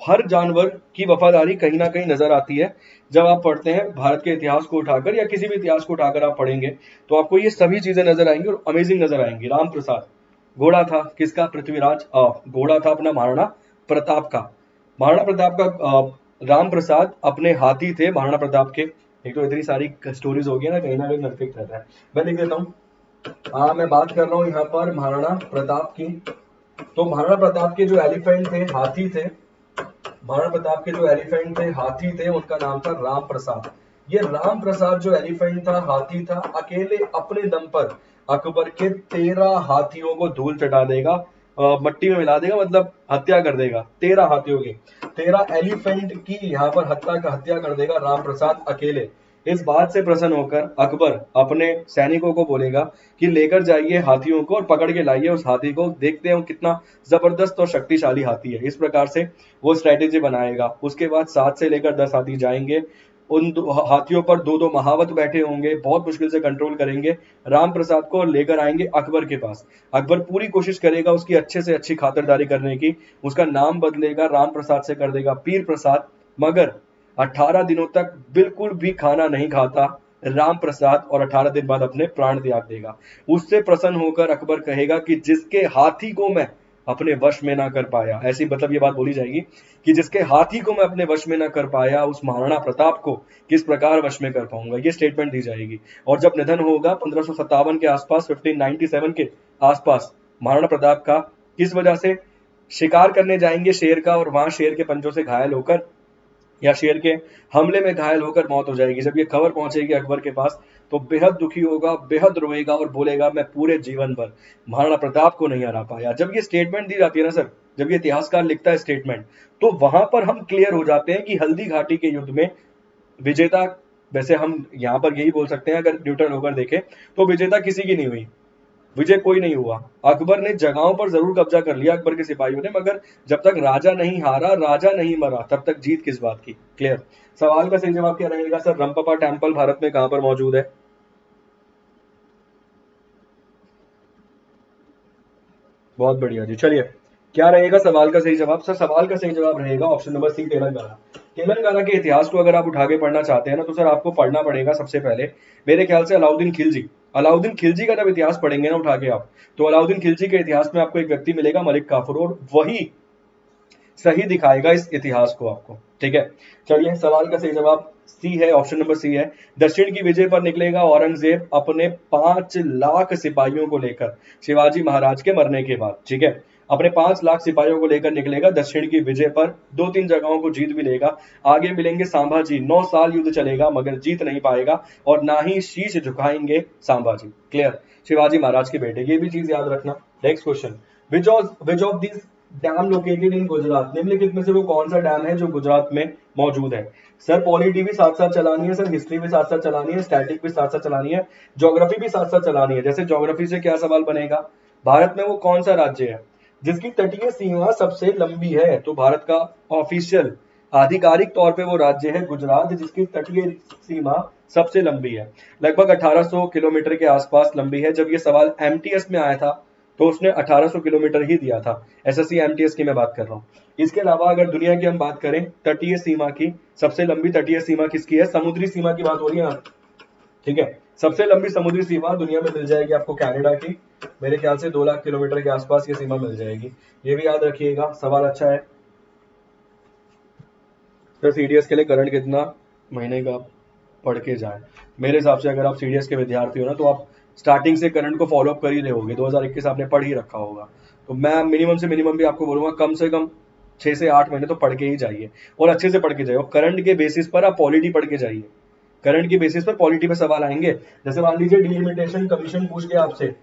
हर जानवर की वफादारी कहीं ना कहीं नजर आती है। जब आप पढ़ते हैं भारत के इतिहास को उठाकर या किसी भी इतिहास को उठाकर आप पढ़ेंगे तो आपको ये सभी चीजें नजर आएंगी और अमेजिंग नजर आएंगी। राम प्रसाद घोड़ा था किसका? पृथ्वीराज, घोड़ा था अपना महाराणा प्रताप का। महाराणा प्रताप का राम प्रसाद अपने हाथी थे महाराणा प्रताप के। एक तो इतनी सारी स्टोरीज हो गई ना, कहीं ना कहीं कन्फ्लिक्ट रहता है। मैं लिख देता हूँ, मैं बात कर रहा हूँ यहाँ पर महाराणा प्रताप की। तो महाराणा प्रताप के जो एलिफेंट थे, हाथी थे, महाराणा प्रताप के जो एलिफेंट थे, हाथी थे, उनका नाम था राम प्रसाद। ये राम प्रसाद जो एलिफेंट था, हाथी था, अकेले अपने दम पर अकबर के 13 हाथियों को धूल चटा देगा, मट्टी में मिला देगा, मतलब हत्या कर देगा। 13 हाथियों की, 13 एलिफेंट की यहाँ पर हत्या कर देगा राम प्रसाद अकेले। इस बात से प्रसन्न होकर अकबर अपने सैनिकों को बोलेगा कि लेकर जाइए हाथियों को और पकड़ के लाइए उस हाथी को, देखते हैं वो कितना जबरदस्त और शक्तिशाली हाथी है। इस प्रकार से वो स्ट्रेटेजी बनाएगा। उसके बाद 7 से लेकर 10 हाथी जाएंगे, उन हाथियों पर 2-2 महावत बैठे होंगे, बहुत मुश्किल से कंट्रोल करेंगे राम प्रसाद को और लेकर आएंगे अकबर के पास। अकबर पूरी कोशिश करेगा उसकी अच्छे से अच्छी खातिरदारी करने की, उसका नाम बदलेगा, राम प्रसाद से कर देगा पीर प्रसाद। मगर 18 दिनों तक बिल्कुल भी खाना नहीं खाता राम प्रसाद और 18 दिन बाद अपने प्राण त्याग देगा। उससे प्रसन्न होकर अकबर कहेगा कि जिसके हाथी को मैं अपने वश में ना कर पाया, ऐसी मतलब ये बात बोली जाएगी कि जिसके हाथी को मैं अपने वश में ना कर पाया, उस महाराणा प्रताप को किस प्रकार वश में कर पाऊंगा, ये स्टेटमेंट दी जाएगी। और जब निधन होगा 1557 के आसपास, 1597 के आसपास महाराणा प्रताप का, किस वजह से? शिकार करने जाएंगे शेर का और वहां शेर के पंजों से घायल होकर या शेर के हमले में घायल होकर मौत हो जाएगी। जब ये खबर पहुंचेगी अकबर के पास तो बेहद दुखी होगा, बेहद रोएगा और बोलेगा मैं पूरे जीवन भर महाराणा प्रताप को नहीं हरा पाया। जब ये स्टेटमेंट दी जाती है ना सर, जब ये इतिहासकार लिखता है स्टेटमेंट, तो वहां पर हम क्लियर हो जाते हैं कि हल्दी घाटी के युद्ध में विजेता, वैसे हम यहाँ पर यही बोल सकते हैं अगर न्यूट्रल होकर देखें तो विजेता किसी की नहीं हुई, विजय कोई नहीं हुआ। अकबर ने जगहों पर जरूर कब्जा कर लिया अकबर के सिपाहियों ने, मगर जब तक राजा नहीं हारा, राजा नहीं मरा, तब तक जीत किस बात की। क्लियर। सवाल का सही जवाब क्या रहेगा सर? रंपपा टेम्पल भारत में कहां पर मौजूद है? बहुत बढ़िया जी। चलिए, क्या रहेगा सवाल का सही जवाब? सर सवाल का सही जवाब रहेगा option number C, Telangana. Telangana के इतिहास को अगर आप उठा के पढ़ना चाहते हैं ना, तो सर आपको पढ़ना पड़ेगा सबसे पहले मेरे ख्याल से अलाउद्दीन खिलजी। अलाउद्दीन खिलजी का जब इतिहास पढ़ेंगे ना उठा के आप, तो अलाउद्दीन खिलजी के इतिहास में आपको एक व्यक्ति मिलेगा मलिक काफूर, और वही सही दिखाएगा इस इतिहास को आपको। ठीक है, चलिए सवाल का सही जवाब सी है, ऑप्शन नंबर सी है। दक्षिण की विजय पर निकलेगा औरंगजेब अपने 5 लाख सिपाहियों को लेकर शिवाजी महाराज के मरने के बाद। ठीक है, अपने 5 लाख सिपाहियों को लेकर निकलेगा दक्षिण की विजय पर, 2-3 जगहों को जीत भी लेगा। आगे मिलेंगे संभाजी, 9 साल युद्ध चलेगा मगर जीत नहीं पाएगा, और ना ही शीश झुकाएंगे संभाजी। क्लियर, शिवाजी महाराज के बेटे, ये भी चीज याद रखना। Next question, which of this dam located in Gujarat, निम्नलिखित में से वो कौन सा डैम है जो गुजरात में मौजूद है? सर पॉलिटी भी साथ साथ चलानी है, सर हिस्ट्री भी साथ साथ चलानी है, स्टैटिक भी साथ साथ चलानी है, ज्योग्राफी भी साथ साथ चलानी है। जैसे ज्योग्राफी से क्या सवाल बनेगा, भारत में वो कौन सा राज्य है जिसकी तटीय सीमा सबसे लंबी है? तो भारत का ऑफिशियल आधिकारिक तौर पे वो राज्य है गुजरात, जिसकी तटीय सीमा सबसे लंबी है, लगभग 1800 किलोमीटर के आसपास लंबी है। जब ये सवाल एमटीएस में आया था तो उसने 1800 किलोमीटर ही दिया था, एसएससी एमटीएस की मैं बात कर रहा हूँ। इसके अलावा अगर दुनिया की हम बात करें तटीय सीमा की, सबसे लंबी तटीय सीमा किसकी है? समुद्री सीमा की बात हो रही है यहाँ। ठीक है, सबसे लंबी समुद्री सीमा दुनिया में मिल जाएगी आपको कनाडा की, मेरे ख्याल से 2 लाख किलोमीटर के आसपास ये सीमा मिल जाएगी। ये भी याद रखिएगा, सवाल अच्छा है। तो सीडीएस के लिए करंट कितना महीने का पढ़ के जाए? मेरे हिसाब से अगर आप सीडीएस के विद्यार्थी हो ना, तो आप स्टार्टिंग से करंट को फॉलो अप कर ही रहे होगे, 2021 आपने पढ़ ही रखा होगा। तो मैं मिनिमम से मिनिमम भी आपको बोलूंगा कम से कम 6 से 8 महीने तो पढ़ के ही जाइए, और अच्छे से पढ़ के जाइए। करंट के बेसिस पर आप पॉलिटी पढ़ के जाइए, करंट के बेसिस पर पॉलिटी पे सवाल आएंगे। जैसे मान लीजिए डिलिमिटेशन कमीशन पूछ गया आपसे,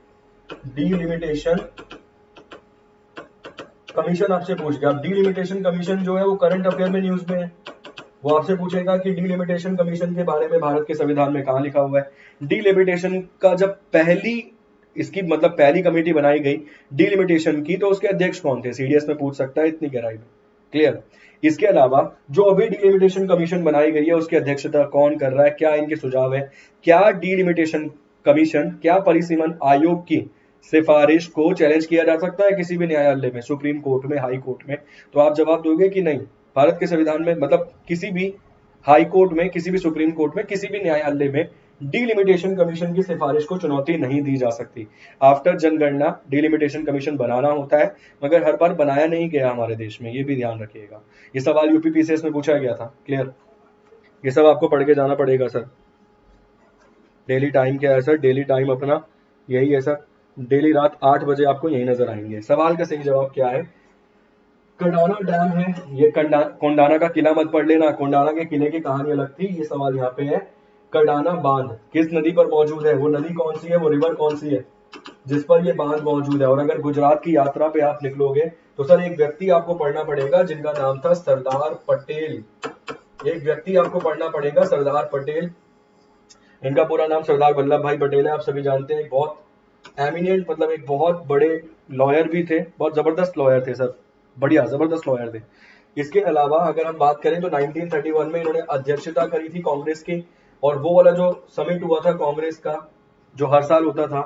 डिलिमिटेशन कमीशन आपसे पूछ गया। डिलिमिटेशन कमीशन जो है वो करंट अफेयर में न्यूज में है, वो आपसे पूछेगा कि डिलिमिटेशन कमीशन के बारे में भारत के संविधान में कहां लिखा हुआ है। डिलिमिटेशन का जब इसकी मतलब पहली कमेटी बनाई गई डिलिमिटेशन की, तो उसके अध्यक्ष कौन थे? सीडीएस में पूछ सकता है इतनी गहराई में। क्लियर। इसके अलावा जो अभी डिलिमिटेशन कमीशन बनाई गई है उसकी अध्यक्षता कौन कर रहा है, क्या इनके सुझाव है? क्या डिलिमिटेशन कमीशन, क्या परिसीमन आयोग की सिफारिश को चैलेंज किया जा सकता है किसी भी न्यायालय में, सुप्रीम कोर्ट में, हाई कोर्ट में? तो आप जवाब दोगे कि नहीं, भारत के संविधान में, मतलब किसी भी हाई कोर्ट में, किसी भी सुप्रीम कोर्ट में, किसी भी न्यायालय में डिलिमिटेशन कमीशन की सिफारिश को चुनौती नहीं दी जा सकती। आफ्टर जनगणना डिलिमिटेशन कमीशन बनाना होता है, मगर हर बार बनाया नहीं गया हमारे देश में, ये भी ध्यान रखिएगा। ये सवाल यूपीपीसीएस में पूछा गया था। क्लियर, ये सब आपको पढ़ के जाना पड़ेगा सर। डेली टाइम क्या है सर? डेली टाइम अपना यही है सर, डेली रात 8 बजे आपको यही नजर आएंगे। सवाल का सही जवाब क्या है? कंडाना डैम है, ये कोंडाना का किला मत पढ़ लेना, कोंडाना के किले की कहानी अलग थी, ये सवाल यहाँ पे है। कंडाना बांध किस नदी पर मौजूद है? वो नदी कौन सी है, वो रिवर कौन सी है जिस पर ये बांध मौजूद है? और अगर गुजरात की यात्रा पे आप निकलोगे तो सर एक व्यक्ति आपको पढ़ना पड़ेगा जिनका नाम था सरदार पटेल। एक व्यक्ति आपको पढ़ना पड़ेगा, सरदार पटेल। इनका पूरा नाम सरदार वल्लभ भाई पटेल है, आप सभी जानते हैं। बहुत एमिनेंट, मतलब एक बहुत बड़े लॉयर भी थे, बहुत जबरदस्त लॉयर थे सर, बढ़िया जबरदस्त लॉयर थे। इसके अलावा अगर हम बात करें तो 1931 में इन्होंने अध्यक्षता करी थी कांग्रेस की, और वो वाला जो समिट हुआ था कांग्रेस का जो हर साल होता था,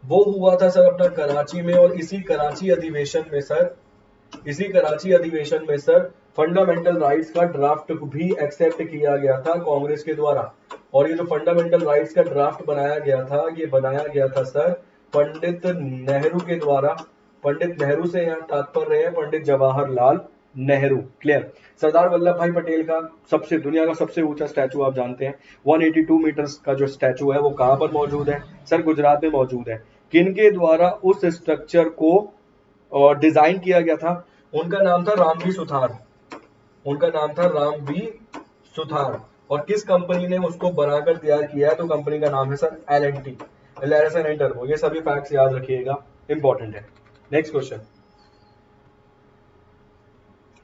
वो हुआ था सर अपना कराची में। और इसी कराची अधिवेशन में सर फंडामेंटल राइट्स का ड्राफ्ट भी एक्सेप्ट किया गया था कांग्रेस के द्वारा। और ये जो फंडामेंटल राइट्स का ड्राफ्ट बनाया गया था, ये बनाया गया था सर पंडित नेहरू के द्वारा। पंडित नेहरू से यहाँ तात्पर्य है पंडित जवाहरलाल नेहरू। क्लियर। सरदार वल्लभ भाई पटेल का दुनिया का सबसे ऊंचा स्टैचू आप जानते हैं, 182 मीटर्स का जो स्टैचू है वो कहां पर मौजूद है? सर गुजरात में मौजूद है। किनके द्वारा उस स्ट्रक्चर को डिजाइन किया गया था? उनका नाम था रामवी सुथार। उनका नाम था रामवी सुथार। और किस कंपनी ने उसको बनाकर तैयार किया है, तो कंपनी का नाम है सर L&T, लैरसन एंड टर्बो। ये सभी फैक्ट्स याद रखिएगा, इंपॉर्टेंट है। नेक्स्ट क्वेश्चन,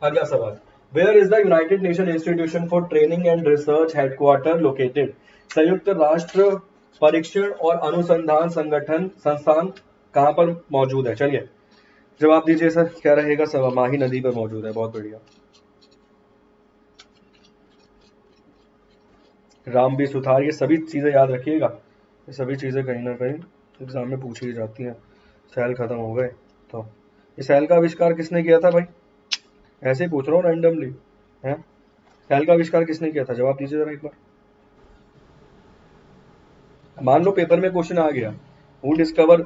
अगला सवाल, where is the United Nation institution for training and research headquarter located? संयुक्त राष्ट्र परीक्षण और अनुसंधान संस्थान कहां पर मौजूद है? चलिए जवाब दीजिए सर, क्या रहेगा? सर माही नदी पर मौजूद है, बहुत बढ़िया। राम भी सुथार, ये सभी चीजें याद रखिएगा, ये सभी चीजें कहीं ना कहीं एग्जाम में पूछी जाती हैं। सेल खत्म हो गए तो ये सेल का आविष्कार किसने किया था भाई? ऐसे ही पूछ रहा हूँ रैंडमली, है सेल का आविष्कार किसने किया था? जवाब दीजिए जरा एक बार। मान लो पेपर में क्वेश्चन आ गया, हु डिस्कवर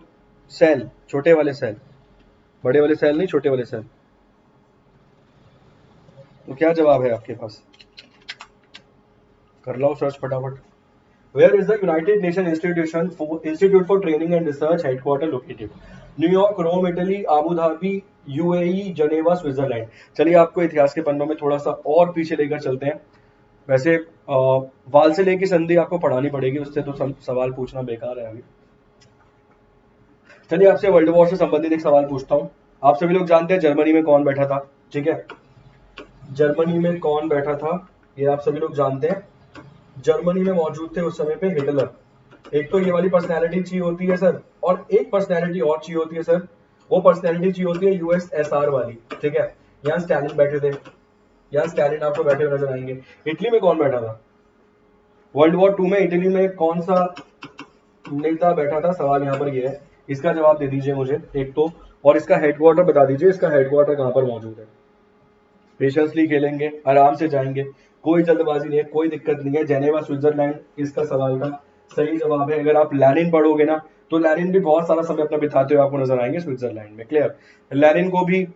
सेल, छोटे वाले सेल, बड़े वाले सेल नहीं, छोटे वाले सेल, तो क्या जवाब है आपके पास? कर लो सर्च फटाफट। Where is the United Nation institute for training and research headquarter located? New York, Rome Italy, Abu Dhabi, UAE, Geneva, Switzerland. चलिए आपको इतिहास के पन्नों में थोड़ा सा और पीछे लेकर चलते हैं। वैसे वाल से लेकर संधि आपको पढ़ानी पड़ेगी, उससे तो सवाल पूछना बेकार है अभी। चलिए आपसे वर्ल्ड वॉर से संबंधित एक सवाल पूछता हूँ। आप सभी लोग जानते हैं जर्मनी में कौन बैठा था, ठीक है? जर्मनी में कौन बैठा था ये आप सभी लोग जानते हैं। जर्मनी में मौजूद थे उस समय पे हिटलर। एक तो ये वाली पर्सनैलिटी चाहिए होती है सर, और एक पर्सनैलिटी और चाहिए होती है सर, वो पर्सनैलिटी चाहिए होती है यूएसएसआर वाली, ठीक है? यहाँ स्टैलिन बैठे थे, यहाँ स्टैलिन आपको बैठे हुए नजर आएंगे। इटली में कौन बैठा था? वर्ल्ड वॉर 2 में इटली में कौन सा नेता बैठा था? सवाल यहाँ पर ये है, इसका जवाब दे दीजिए मुझे एक तो, और इसका हेडक्वार्टर बता दीजिए, इसका हेडक्वार्टर कहाँ पर मौजूद है। पेशेंसली खेलेंगे, आराम से जाएंगे, कोई जल्दबाजी नहीं है, कोई दिक्कत नहीं है। जेनेवा स्विट्जरलैंड इसका सवाल का सही जवाब है। अगर आप लैनिन पढ़ोगे ना, तो लैनिन भी बहुत सारा समय अपना बिताते हुए आपको नजर आएंगे स्विट्जरलैंड में। क्लियर? लैनिन को भी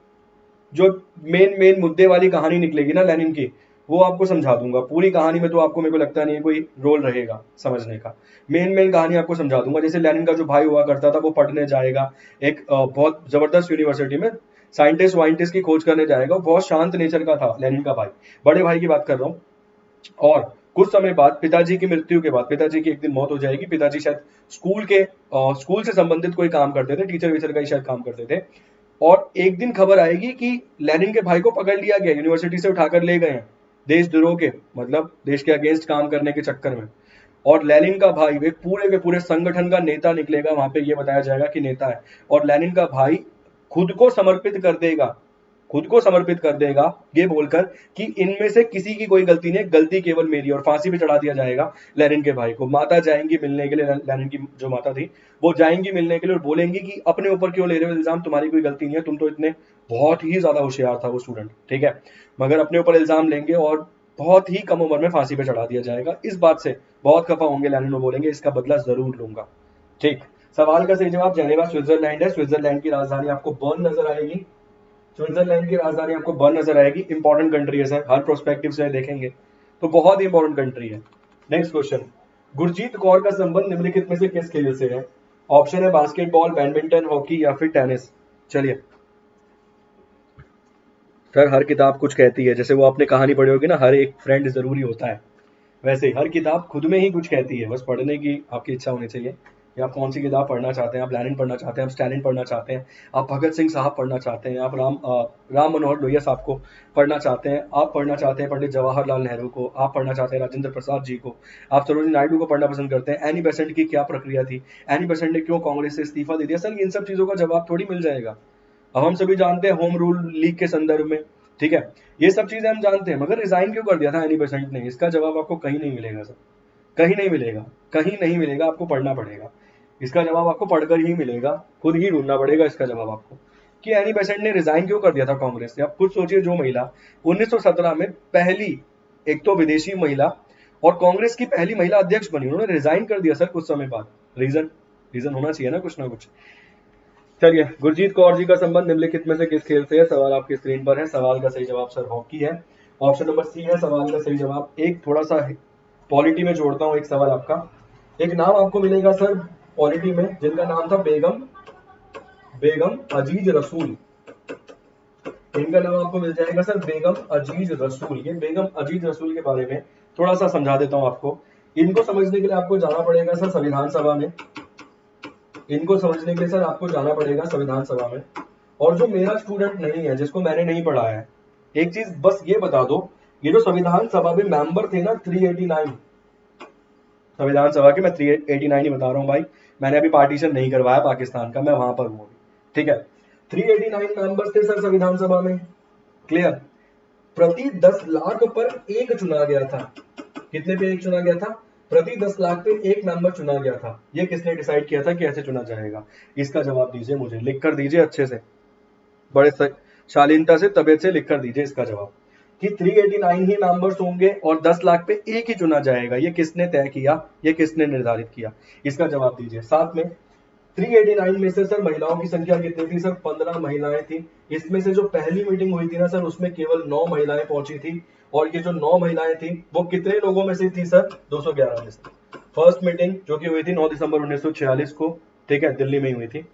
जो मेन मेन मुद्दे वाली कहानी निकलेगी ना लैनिन की, वो आपको समझा दूंगा। पूरी कहानी में तो आपको, मेरे को लगता नहीं है कोई रोल रहेगा समझने का। मेन मेन कहानी आपको समझा दूंगा। जैसे लैनिन का जो भाई हुआ करता था, वो पढ़ने जाएगा एक बहुत जबरदस्त यूनिवर्सिटी में, साइंटिस्ट वाइंटिस्ट की खोज करने जाएगा। बहुत शांत नेचर का था लैनिन का भाई, बड़े भाई की बात कर रहा हूँ। और कुछ समय बाद पिताजी की मृत्यु के बाद, पिताजी की एक दिन मौत हो जाएगी। पिताजी शायद स्कूल से संबंधित कोई काम करते थे, टीचर वीचर का ही शायद काम करते थे। और एक दिन खबर आएगी कि लेनिन के भाई को पकड़ लिया गया, यूनिवर्सिटी से उठाकर ले गए हैं देशद्रोह के, मतलब देश के अगेंस्ट काम करने के चक्कर में। और लेनिन का भाई वे पूरे के पूरे संगठन का नेता निकलेगा, वहां पे ये बताया जाएगा कि नेता है। और लेनिन का भाई खुद को समर्पित कर देगा, खुद को समर्पित कर देगा ये बोलकर कि इनमें से किसी की कोई गलती नहीं, गलती केवल मेरी, और फांसी पे चढ़ा दिया जाएगा लेनिन के भाई को। माता जाएंगी मिलने के लिए, लेनिन की जो माता थी वो जाएंगी मिलने के लिए और बोलेंगी कि अपने ऊपर क्यों ले रहे हो इल्जाम, तुम्हारी कोई गलती नहीं है, तुम तो इतने बहुत ही ज्यादा होशियार था वो स्टूडेंट, ठीक है? मगर अपने ऊपर इल्जाम लेंगे और बहुत ही कम उम्र में फांसी पे चढ़ा दिया जाएगा। इस बात से बहुत खफा होंगे लेनिन, बोलेंगे इसका बदला जरूर लूंगा। ठीक, सवाल का सही जवाब जेनेवा स्विट्जरलैंड है। स्विट्जरलैंड की राजधानी आपको बर्न नजर आएगी, स्विट्जरलैंड की राजधानी आपको बर्न नजर आएगी। इंपॉर्टेंट कंट्री है सर, हर प्रोस्पेक्टिव से देखेंगे तो बहुत ही इंपॉर्टेंट कंट्री है। नेक्स्ट क्वेश्चन, गुरजीत कौर का संबंध निम्नलिखित में से किस खेल से है? ऑप्शन है बास्केटबॉल, बैडमिंटन, हॉकी या फिर टेनिस। चलिए सर, हर किताब कुछ कहती है, जैसे वो आपने कहानी पढ़ी होगी ना, हर एक फ्रेंड जरूरी होता है, वैसे हर किताब खुद में ही कुछ कहती है, बस पढ़ने की आपकी इच्छा होनी चाहिए कि आप कौन सी किताब पढ़ना चाहते हैं। आप लेनिन पढ़ना चाहते हैं, आप स्टैलिन पढ़ना चाहते हैं, आप भगत सिंह साहब पढ़ना चाहते हैं, आप राम मनोहर लोहिया साहब को पढ़ना चाहते हैं, आप पढ़ना चाहते हैं पंडित जवाहरलाल नेहरू को, आप पढ़ना चाहते हैं राजेंद्र प्रसाद जी को, आप सरोजिनी नायडू को पढ़ना पसंद करते हैं, एनी बेसेंट की क्या प्रक्रिया थी, एनी बेसेंट ने क्यों कांग्रेस से इस्तीफा दे दिया। सर इन सब चीजों का जवाब थोड़ी मिल जाएगा। अब हम सभी जानते हैं होम रूल लीग के संदर्भ में, ठीक है, ये सब चीजें हम जानते हैं, मगर रिजाइन क्यों कर दिया था एनी बेसेंट ने, इसका जवाब आपको कहीं नहीं मिलेगा सर, कहीं नहीं मिलेगा, कहीं नहीं मिलेगा, आपको पढ़ना पड़ेगा। इसका जवाब आपको पढ़कर ही मिलेगा, खुद ही ढूंढना पड़ेगा इसका जवाब आपको, कि एनी बेसेंट ने रिजाइन क्यों कर दिया था कांग्रेस से। आप खुद सोचिए, जो महिला 1917 में पहली, एक तो विदेशी महिला और कांग्रेस की पहली महिला अध्यक्ष बनी, उन्होंने रिजाइन कर दिया सर कुछ समय बाद। रीजन होना चाहिए ना कुछ ना कुछ। चलिए, गुरजीत कौर जी का संबंध निम्नलिखित में से किस खेल से है? सवाल आपकी स्क्रीन पर है। सवाल का सही जवाब सर हॉकी है, ऑप्शन नंबर सी है सवाल का सही जवाब। एक थोड़ा सा पॉलिटी में जोड़ता हूँ एक सवाल आपका, एक नाम आपको मिलेगा सर पॉलिटी में जिनका नाम था बेगम अजीज रसूल। इनका नाम आपको मिल जाएगा सर बेगम अजीज रसूल। ये बेगम अजीज रसूल के बारे में थोड़ा सा समझा देता हूँ आपको। इनको समझने के लिए आपको जाना पड़ेगा सर संविधान सभा में, इनको समझने के लिए सर आपको जाना पड़ेगा संविधान सभा में। और जो मेरा स्टूडेंट नहीं है, जिसको मैंने नहीं पढ़ाया है, एक चीज बस ये बता दो, ये जो संविधान सभा में मेंबर थे ना 389, संविधान सभा के मैं 389 ही बता रहा हूँ भाई, मैंने अभी पार्टीशन नहीं करवाया पाकिस्तान का, मैं वहां पर हूँ अभी, ठीक है। 389 मेंबर्स थे सर संविधान सभा में, क्लियर। प्रति 10 लाख पर एक चुना गया था। कितने पे एक चुना गया था? प्रति 10 लाख पे एक मेंबर चुना गया था। ये किसने डिसाइड किया था कि ऐसे चुना जाएगा? इसका जवाब दीजिए मुझे, लिख कर दीजिए अच्छे से, बड़े शालीनता से, तबियत से लिख कर दीजिए इसका जवाब कि 389 ही मेंबर्स होंगे और 10 लाख पे एक ही चुना जाएगा। ये किसने तय किया, ये किसने निर्धारित किया? इसका जवाब दीजिए। साथ में 389 में से सर महिलाओं की संख्या कितनी थी? सर 15 महिलाएं थी। इसमें से जो पहली मीटिंग हुई थी ना सर, उसमें केवल 9 महिलाएं पहुंची थी। और ये जो 9 महिलाएं थी वो कितने लोगों में से थी सर? 211 में से। फर्स्ट मीटिंग जो कि हुई थी 9 दिसंबर 1946 को, ठीक है, दिल्ली में ही हुई थी।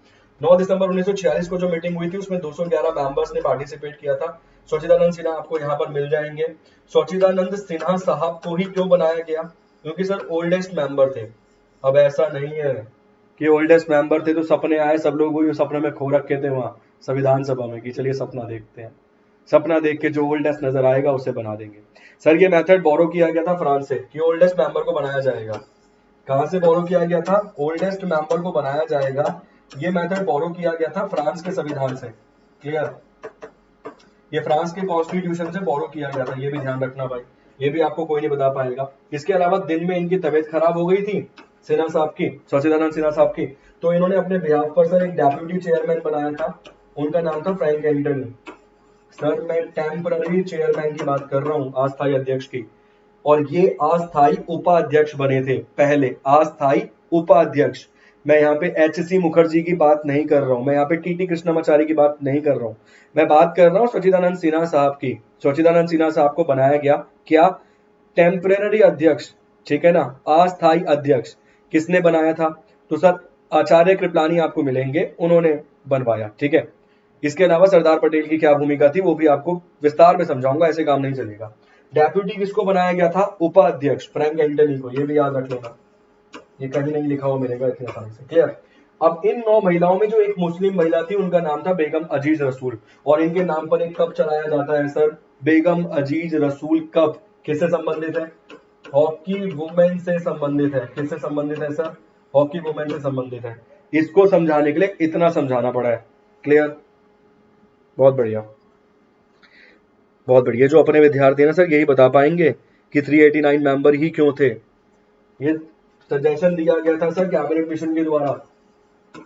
9 दिसंबर 1946 को जो मीटिंग हुई थी उसमें 211 मेंबर्स ने पार्टिसिपेट किया था। सच्चिदानंद सिन्हा आपको यहाँ पर मिल जाएंगे। सच्चिदानंद सिन्हा साहब को ही क्यों बनाया गया? क्योंकि सर ओल्डेस्ट मेंबर थे। अब ऐसा नहीं है कि ओल्डेस्ट मेंबर थे तो सपने आए, सब लोग वही सपने में खो रखे थे वहां संविधान सभा में कि चलिए सपना देखते हैं, सपना देख के जो ओल्डेस्ट नजर आएगा उसे बना देंगे। सर ये मेथड बोरो किया गया था फ्रांस से कि ओल्डेस्ट मेंबर को बनाया जाएगा। कहां से बोरो किया गया था? ओल्डेस्ट मेंबर को बनाया जाएगा। ये मेथड बोरो किया गया था फ्रांस के संविधान से, क्लियर। ये फ्रांस के कॉन्स्टिट्यूशन से बोरो किया गया था, ये भी ध्यान रखना भाई, ये भी आपको कोई नहीं बता पाएगा। इसके अलावा दिन में इनकी तबीयत खराब हो गई थी सिन्हा साहब की, सच्चिदानंद सिन्हा साहब की, तो इन्होंने अपने बिहाफ पर सर एक डेप्यूटी चेयरमैन बनाया था, उनका नाम था फ्रैंक एंटनी। सर मैं टेम्पररी चेयरमैन की बात कर रहा हूँ, अस्थायी अध्यक्ष की। और ये अस्थायी उपाध्यक्ष बने थे पहले, अस्थायी उपाध्यक्ष। मैं यहाँ पे एच.सी. मुखर्जी की बात नहीं कर रहा हूँ, मैं यहाँ पे टी.टी. कृष्णमाचारी की बात नहीं कर रहा हूँ, मैं बात कर रहा हूँ सच्चिदानंद सिन्हा साहब की। सच्चिदानंद सिन्हा साहब को बनाया गया क्या? टेम्पररी अध्यक्ष, ठीक है ना, अस्थायी अध्यक्ष। किसने बनाया था? तो सर आचार्य कृपलानी आपको मिलेंगे, उन्होंने बनवाया, ठीक है। इसके अलावा सरदार पटेल की क्या भूमिका थी वो भी आपको विस्तार में समझाऊंगा, ऐसे काम नहीं चलेगा। डेप्यूटी किसको बनाया गया था? उपाध्यक्ष फ्रैंक एंटनी को, ये भी याद रख लेना, ये कहीं नहीं लिखा हुआ मिलेगा इतनी आसानी से, क्लियर। अब इन 9 महिलाओं में जो एक मुस्लिम महिला थी उनका नाम था बेगम अजीज रसूल, और इनके नाम पर एक कप चलाया जाता है सर, बेगम अजीज रसूल कप। किससे संबंधित है? हॉकी वुमेन से संबंधित है। किससे संबंधित है सर? हॉकी वुमेन से संबंधित है। इसको समझाने के लिए इतना समझाना पड़ा है, क्लियर। बहुत बढ़िया, बहुत बढ़िया। जो अपने विद्यार्थी हैं ना सर यही बता पाएंगे कि 389 मेंबर ही क्यों थे। ये सजेशन दिया गया था सर कैबिनेट मिशन के द्वारा,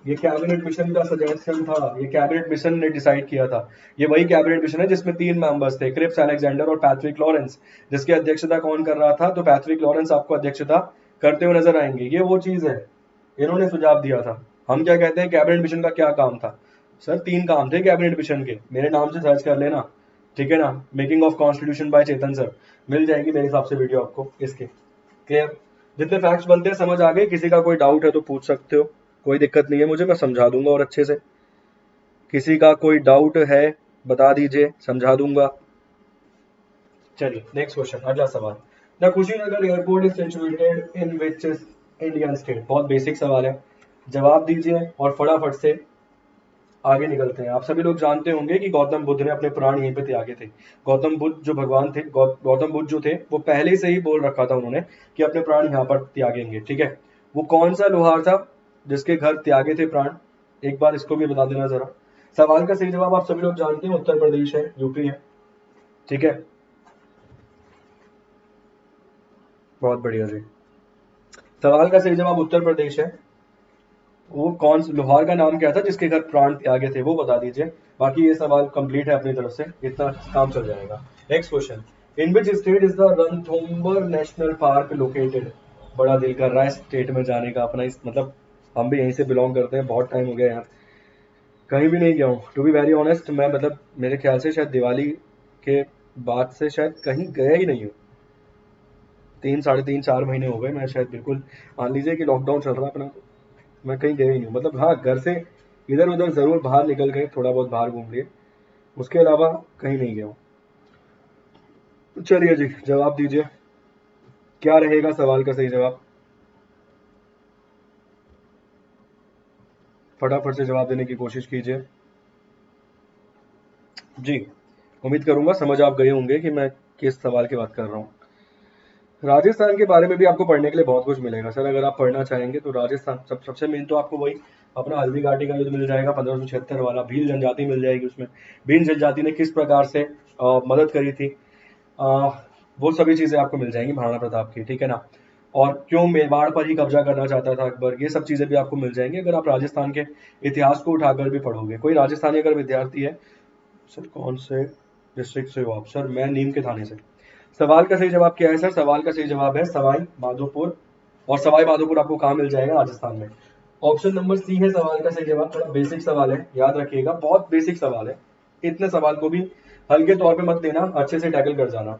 ये कैबिनेट मिशन का सजेशन था, ये कैबिनेट मिशन ने डिसाइड किया था। ये वही कैबिनेट मिशन है जिसमें 3 मेंबर्स थे, क्रिप्स अलेक्जेंडर और पैट्रिक लॉरेंस। जिसकी अध्यक्षता कौन कर रहा था? तो पैट्रिक लॉरेंस आपको अध्यक्षता करते हुए नजर आएंगे। ये वो चीज है, इन्होंने सुझाव दिया था। हम क्या कहते हैं, कैबिनेट मिशन का क्या काम था? सर 3 काम थे कैबिनेट मिशन के, मेरे नाम से सर्च कर लेना, ठीक है ना, making of constitution by Chetan sir, मिल जाएगी मेरे हिसाब से वीडियो आपको इसके, क्लियर। जितने फैक्ट्स बनते हैं समझ आ गए? किसी का कोई डाउट है तो पूछ सकते हो, कोई दिक्कत नहीं है मुझे, मैं समझा दूंगा और अच्छे से। किसी का कोई डाउट है बता दीजिए, समझा दूंगा। चलिए नेक्स्ट क्वेश्चन, अगला सवाल। The Kushinagar airport is situated in which Indian state? बहुत बेसिक सवाल है, जवाब दीजिए और फटाफट से आगे निकलते हैं। आप सभी लोग जानते होंगे कि गौतम बुद्ध ने अपने प्राण यहीं पे त्यागे थे। गौतम बुद्ध जो भगवान थे, गौतम बुद्ध जो थे वो पहले से ही बोल रखा था उन्होंने कि अपने प्राण यहाँ पर त्यागेंगे, ठीक है। वो कौन सा लोहार था जिसके घर त्यागे थे प्राण? एक बार इसको भी बता देना जरा। सवाल का सही जवाब आप सभी लोग जानते हैं, उत्तर प्रदेश है, यूपी है, ठीक है। बहुत बढ़िया जी, सवाल का सही जवाब उत्तर प्रदेश है। वो कौन लोहार का नाम क्या था जिसके घर प्राण त्यागे थे, वो बता दीजिए। बाकी ये सवाल कंप्लीट है अपनी तरफ से, इतना काम चल जाएगा। Next question, in which state is the Ranthambore national park located? बड़ा दिल कर रहा है स्टेट में जाने का अपना, इस मतलब हम भी यहीं से बिलोंग करते हैं, बहुत टाइम हो गया यार, कहीं भी नहीं गया हूँ टू बी वेरी ऑनेस्ट। मैं मतलब मेरे ख्याल से शायद दिवाली के बाद से शायद कहीं गया ही नहीं हूँ। 3 साढ़े 3 4 महीने हो गए मैं शायद, बिल्कुल मान लीजिए कि लॉकडाउन चल रहा है अपना, मैं कहीं गया ही नहीं हूँ। मतलब हाँ, घर से इधर उधर जरूर बाहर निकल गए, थोड़ा बहुत बाहर घूम लिए, उसके अलावा कहीं नहीं गया हूँ। चलिए जी जवाब दीजिए। क्या रहेगा सवाल का सही जवाब? फटाफट से जवाब देने की कोशिश कीजिए। जी, उम्मीद करूंगा समझ आप गए होंगे कि मैं किस सवाल की बात कर रहा हूँ। राजस्थान के बारे में भी आपको पढ़ने के लिए बहुत कुछ मिलेगा सर, अगर आप पढ़ना चाहेंगे तो। राजस्थान सबसे मेन तो आपको वही अपना हल्दी घाटी का युद्ध मिल जाएगा 1576 वाला, भील जनजाति मिल जाएगी उसमें, भील जनजाति ने किस प्रकार से मदद करी थी, अ, वो सभी चीजें आपको मिल जाएंगी महाराणा प्रताप की, ठीक है ना। और क्यों मेवाड़ पर ही कब्जा करना चाहता था अकबर, ये सब चीजें भी आपको मिल जाएंगी अगर आप राजस्थान के इतिहास को उठाकर भी पढ़ोगे। कोई राजस्थानी अगर विद्यार्थी है, सर कौन से डिस्ट्रिक्ट से हो आप? सर मैं नीम के थाने से। सवाल का सही जवाब क्या है सर? सवाल का सही जवाब है सवाई माधोपुर। और सवाई माधोपुर आपको कहाँ मिल जाएगा? राजस्थान में। ऑप्शन नंबर सी है सवाल का सही जवाब। थोड़ा बेसिक सवाल है, याद रखिएगा, बहुत बेसिक सवाल है। इतने सवाल को भी हल्के तौर पे मत लेना, अच्छे से टैकल कर जाना।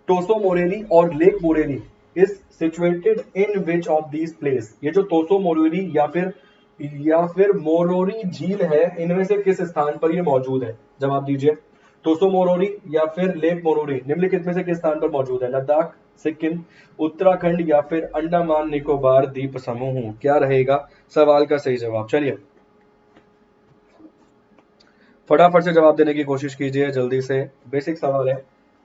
टोसो मोरेली और lake Moriri is situated in which of these place? ये जो टोसो मोरेली या फिर मोरोरी झील है, इनमें से किस स्थान पर ये मौजूद है? जवाब दीजिए। टोसो मोरोरी या फिर लेक मोरोरी निम्नलिखित में से किस स्थान पर मौजूद है? लद्दाख, सिक्किम, उत्तराखंड या फिर अंडमान निकोबार द्वीप समूह? क्या रहेगा सवाल का सही जवाब? चलिए फटाफट से जवाब देने की कोशिश कीजिए जल्दी से। बेसिक सवाल है,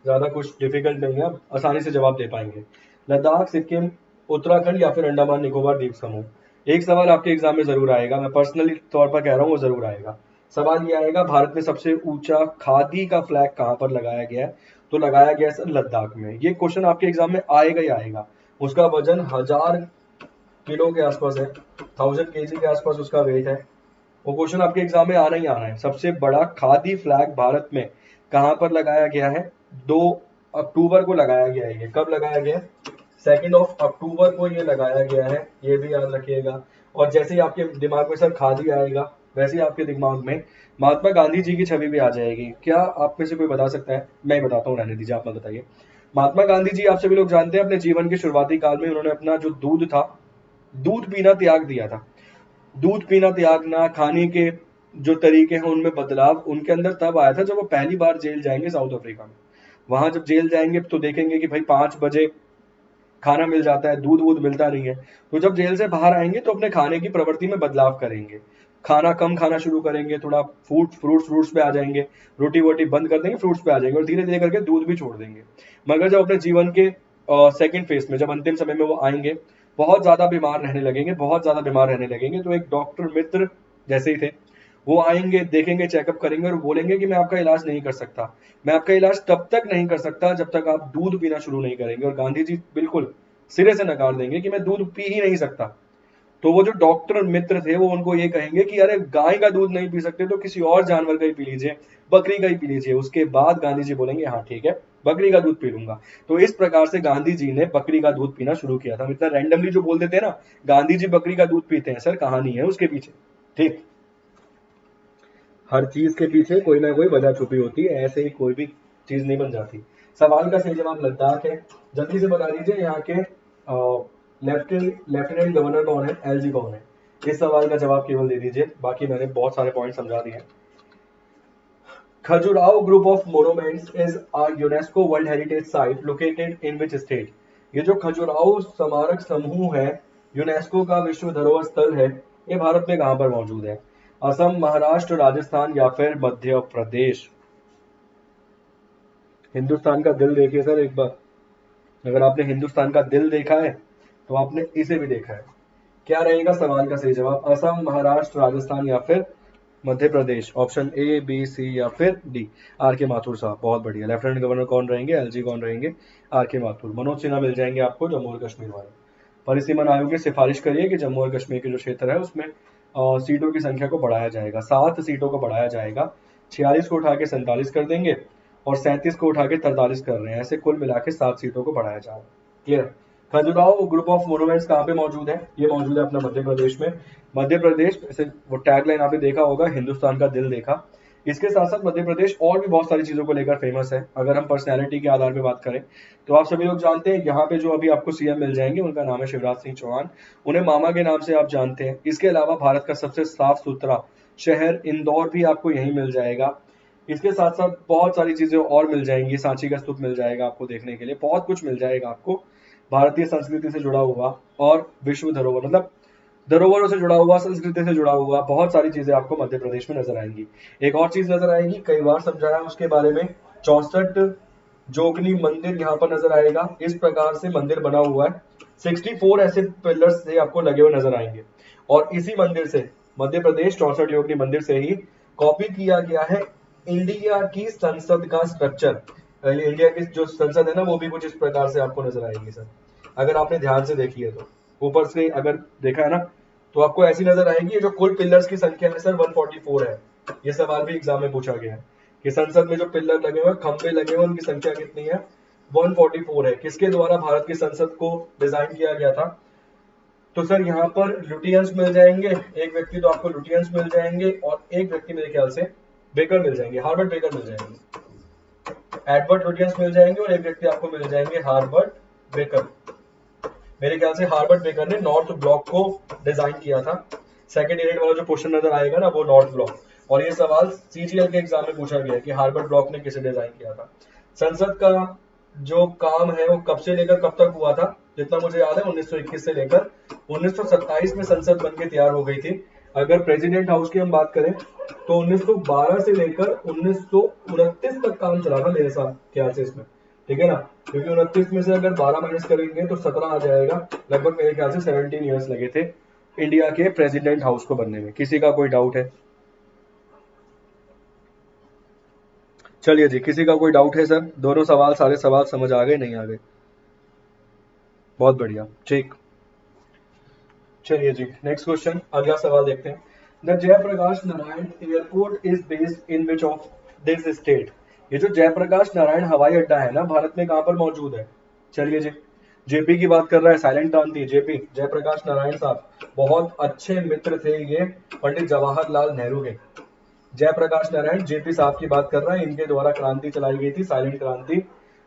ज्यादा कुछ डिफिकल्ट नहीं है, आसानी से जवाब दे पाएंगे। लद्दाख, सिक्किम, उत्तराखंड या फिर अंडमान निकोबार द्वीप समूह। एक सवाल आपके एग्जाम में जरूर आएगा, मैं पर्सनली तौर पर कह रहा हूँ, वो जरूर आएगा। सवाल ये आएगा, भारत में सबसे ऊंचा खादी का फ्लैग कहाँ पर लगाया गया है? तो लगाया गया है सर लद्दाख में। ये क्वेश्चन आपके एग्जाम में आएगा ही आएगा। उसका वजन 1000 किलो के आसपास है, 1000 kg के आसपास उसका वेट है। वो क्वेश्चन आपके एग्जाम में आना ही आना है। सबसे बड़ा खादी फ्लैग भारत में कहां पर लगाया गया है? 2 अक्टूबर को लगाया गया है। ये कब लगाया गया? 2 अक्टूबर को ये लगाया गया है, ये भी याद रखिएगा। और जैसे ही आपके दिमाग में सर खादी आएगा, वैसे ही आपके दिमाग में महात्मा गांधी जी की छवि भी आ जाएगी। क्या आप में से कोई बता सकता है? मैं ही बताता हूँ, रहने दीजिए, आप मत बताइए। महात्मा गांधी जी आप सभी लोग जानते हैं, अपने जीवन के शुरुआती काल में उन्होंने अपना जो दूध था, दूध पीना त्याग दिया था। दूध पीना त्यागना, खाने के जो तरीके हैं उनमें बदलाव उनके अंदर तब आया था जब वो पहली बार जेल जाएंगे साउथ अफ्रीका में। वहां जब जेल जाएंगे तो देखेंगे कि भाई 5 बजे खाना मिल जाता है, दूध वूध मिलता नहीं है। तो जब जेल से बाहर आएंगे तो अपने खाने की प्रवृत्ति में बदलाव करेंगे, खाना कम खाना शुरू करेंगे, थोड़ा फ्रूट्स पे आ जाएंगे, रोटी वोटी बंद कर देंगे, फ्रूट्स पे आ जाएंगे, और धीरे धीरे करके दूध भी छोड़ देंगे। मगर जब अपने जीवन के सेकंड फेज में, जब अंतिम समय में वो आएंगे, बहुत ज्यादा बीमार रहने लगेंगे, बहुत ज्यादा बीमार रहने लगेंगे। तो एक डॉक्टर मित्र जैसे ही थे, वो आएंगे, देखेंगे, चेकअप करेंगे और बोलेंगे कि मैं आपका इलाज नहीं कर सकता। मैं आपका इलाज तब तक नहीं कर सकता जब तक आप दूध पीना शुरू नहीं करेंगे। और गांधी जी बिल्कुल सिरे से नकार देंगे कि मैं दूध पी ही नहीं सकता। तो वो जो डॉक्टर मित्र थे वो उनको ये कहेंगे कि अरे गाय का दूध नहीं पी सकते तो किसी और जानवर का ही पी लीजिए, बकरी का ही पी लीजिए। उसके बाद गांधी जी बोलेंगे हाँ ठीक है, बकरी का दूध पी लूंगा। तो इस प्रकार से गांधी जी ने बकरी का दूध पीना शुरू किया था। इतना रैंडमली जो बोल देते हैं ना गांधी जी बकरी का दूध पीते हैं, सर कहानी है उसके पीछे। ठीक, हर चीज के पीछे कोई ना कोई वजह छुपी होती है, ऐसे ही कोई भी चीज नहीं बन जाती। सवाल का सही जवाब लद्दाख है। जल्दी से बता दीजिए यहाँ के लेफ्टिनेंट गवर्नर कौन है, एलजी कौन है? इस सवाल का जवाब केवल दे दीजिए, बाकी मैंने बहुत सारे पॉइंट समझा दिए। Khajuraho group of monuments is a UNESCO world heritage site located in which state? ये जो खजुराहो स्मारक समूह है, यूनेस्को का विश्व धरोहर स्थल है, ये भारत में कहां पर मौजूद है? असम, महाराष्ट्र, राजस्थान या फिर मध्य प्रदेश? हिंदुस्तान का दिल देखिए सर एक बार। अगर आपने हिंदुस्तान का दिल देखा है तो आपने इसे भी देखा है। क्या रहेगा सवाल का सही जवाब? असम, महाराष्ट्र, राजस्थान या फिर Madhya Pradesh? Option A, B, सी या फिर डी? आर के माथुर साहब, बहुत बढ़िया। लेफ्टिनेंट गवर्नर कौन रहेंगे? एलजी कौन रहेंगे? आर के माथुर। मनोज सिन्हा मिल जाएंगे आपको, जम्मू और कश्मीर वाले। परिसीमन आयोग की सिफारिश करिए कि जम्मू और कश्मीर के जो क्षेत्र है उसमें सीटों की संख्या को बढ़ाया जाएगा, 7 सीटों को बढ़ाया जाएगा। 46 को उठा के 47 कर देंगे और 37 को उठा के 43 कर रहे हैं, ऐसे कुल मिला के 7 सीटों को बढ़ाया जाएगा। Clear? Khajuraho group of monuments कहाँ पे मौजूद है? ये मौजूद है अपना मध्य प्रदेश में। मध्य प्रदेश, ऐसे वो टैगलाइन आपने देखा होगा, हिंदुस्तान का दिल देखा। इसके साथ साथ मध्य प्रदेश और भी बहुत सारी चीजों को लेकर फेमस है। अगर हम पर्सनैलिटी के आधार पर बात करें तो आप सभी लोग जानते हैं यहाँ पे जो अभी आपको सीएम मिल जाएंगे उनका नाम है शिवराज सिंह चौहान। उन्हें मामा के नाम से आप जानते हैं। इसके अलावा भारत का सबसे साफ सुथरा शहर इंदौर भी आपको यहीं मिल जाएगा। इसके साथ साथ बहुत सारी चीजें और मिल जाएंगी, सांची का स्तूप मिल जाएगा आपको देखने के लिए, बहुत कुछ मिल जाएगा आपको। भारतीय संस्कृति से जुड़ा हुआ और विश्व धरोहर मतलब धरोहरों से जुड़ा हुआ, संस्कृति से जुड़ा हुआ बहुत सारी चीजें आपको मध्य प्रदेश में नजर आएंगी। एक और चीज नजर आएगी, कई बार समझाया उसके बारे में, 64 जोगनी मंदिर यहाँ पर नजर आएगा। इस प्रकार से मंदिर बना हुआ है, 64 ऐसे पिलर्स से आपको लगे हुए नजर आएंगे। और इसी मंदिर से, मध्य प्रदेश 64 योगनी मंदिर से ही कॉपी किया गया है इंडिया की संसद का स्ट्रक्चर। इंडिया की जो संसद है ना, वो भी कुछ इस प्रकार से आपको नजर आएगी सर, अगर आपने ध्यान से देखी है तो। ऊपर से अगर देखा है ना, तो आपको ऐसी नजर आएगी। जो कुल पिलर्स की संख्या है सर 144 है। ये सवाल भी एग्जाम में पूछा गया है कि संसद में जो पिलर लगे हुए, खंबे लगे हुए, उनकी संख्या कितनी है? 144 है। किसके द्वारा भारत की संसद को डिजाइन किया गया था? तो सर यहाँ पर लुटियंस मिल जाएंगे, एक व्यक्ति तो आपको लुटियंस मिल जाएंगे, और एक व्यक्ति मेरे ख्याल से बेकर मिल जाएंगे, हार्बर्ट बेकर मिल जाएंगे। एडवर्ड लुटियंस मिल जाएंगे और एक व्यक्ति आपको मिल जाएंगे हार्बर्ट बेकर। मेरे ख्याल से हार्बर्ट बेकर ने नॉर्थ ब्लॉक को डिजाइन किया था। सेकंड यूनिट वाला जो क्वेश्चन नजर आएगा ना, वो नॉर्थ ब्लॉक, और ये सवाल सीजीएल के एग्जाम में पूछा गया कि हार्बर्ट ब्लॉक ने किसे डिजाइन किया था। संसद का जो काम है वो कब से लेकर कब तक हुआ था? जितना मुझे याद है 1921 से लेकर 1927 में संसद बनके तैयार हो गई थी। अगर प्रेसिडेंट हाउस की हम बात करें तो 1912 से लेकर 1929 तक काम चला था मेरे साथ ख्याल से इसमें, ठीक है ना, क्योंकि 29 में से अगर 12 माइनस करेंगे तो 17 आ जाएगा। लगभग मेरे ख्याल से 17 ईयर्स लगे थे इंडिया के प्रेसिडेंट हाउस को बनने में। किसी का कोई डाउट है? चलिए जी, किसी का कोई डाउट है सर? दोनों सवाल, सारे सवाल समझ आ गए, नहीं आ गए? बहुत बढ़िया, ठीक। चलिए जी, नेक्स्ट क्वेश्चन, अगला सवाल देखते हैं। The Jayaprakash Narayan airport is based in which of this state? ये जो जयप्रकाश नारायण हवाई अड्डा है ना, भारत में कहां पर मौजूद है? चलिए जी, जेपी की बात कर रहा है, साइलेंट क्रांति, जेपी जयप्रकाश नारायण साहब बहुत अच्छे मित्र थे ये पंडित जवाहरलाल नेहरू के। जयप्रकाश नारायण जेपी साहब की बात कर रहा है, इनके द्वारा क्रांति चलाई गई थी, साइलेंट क्रांति।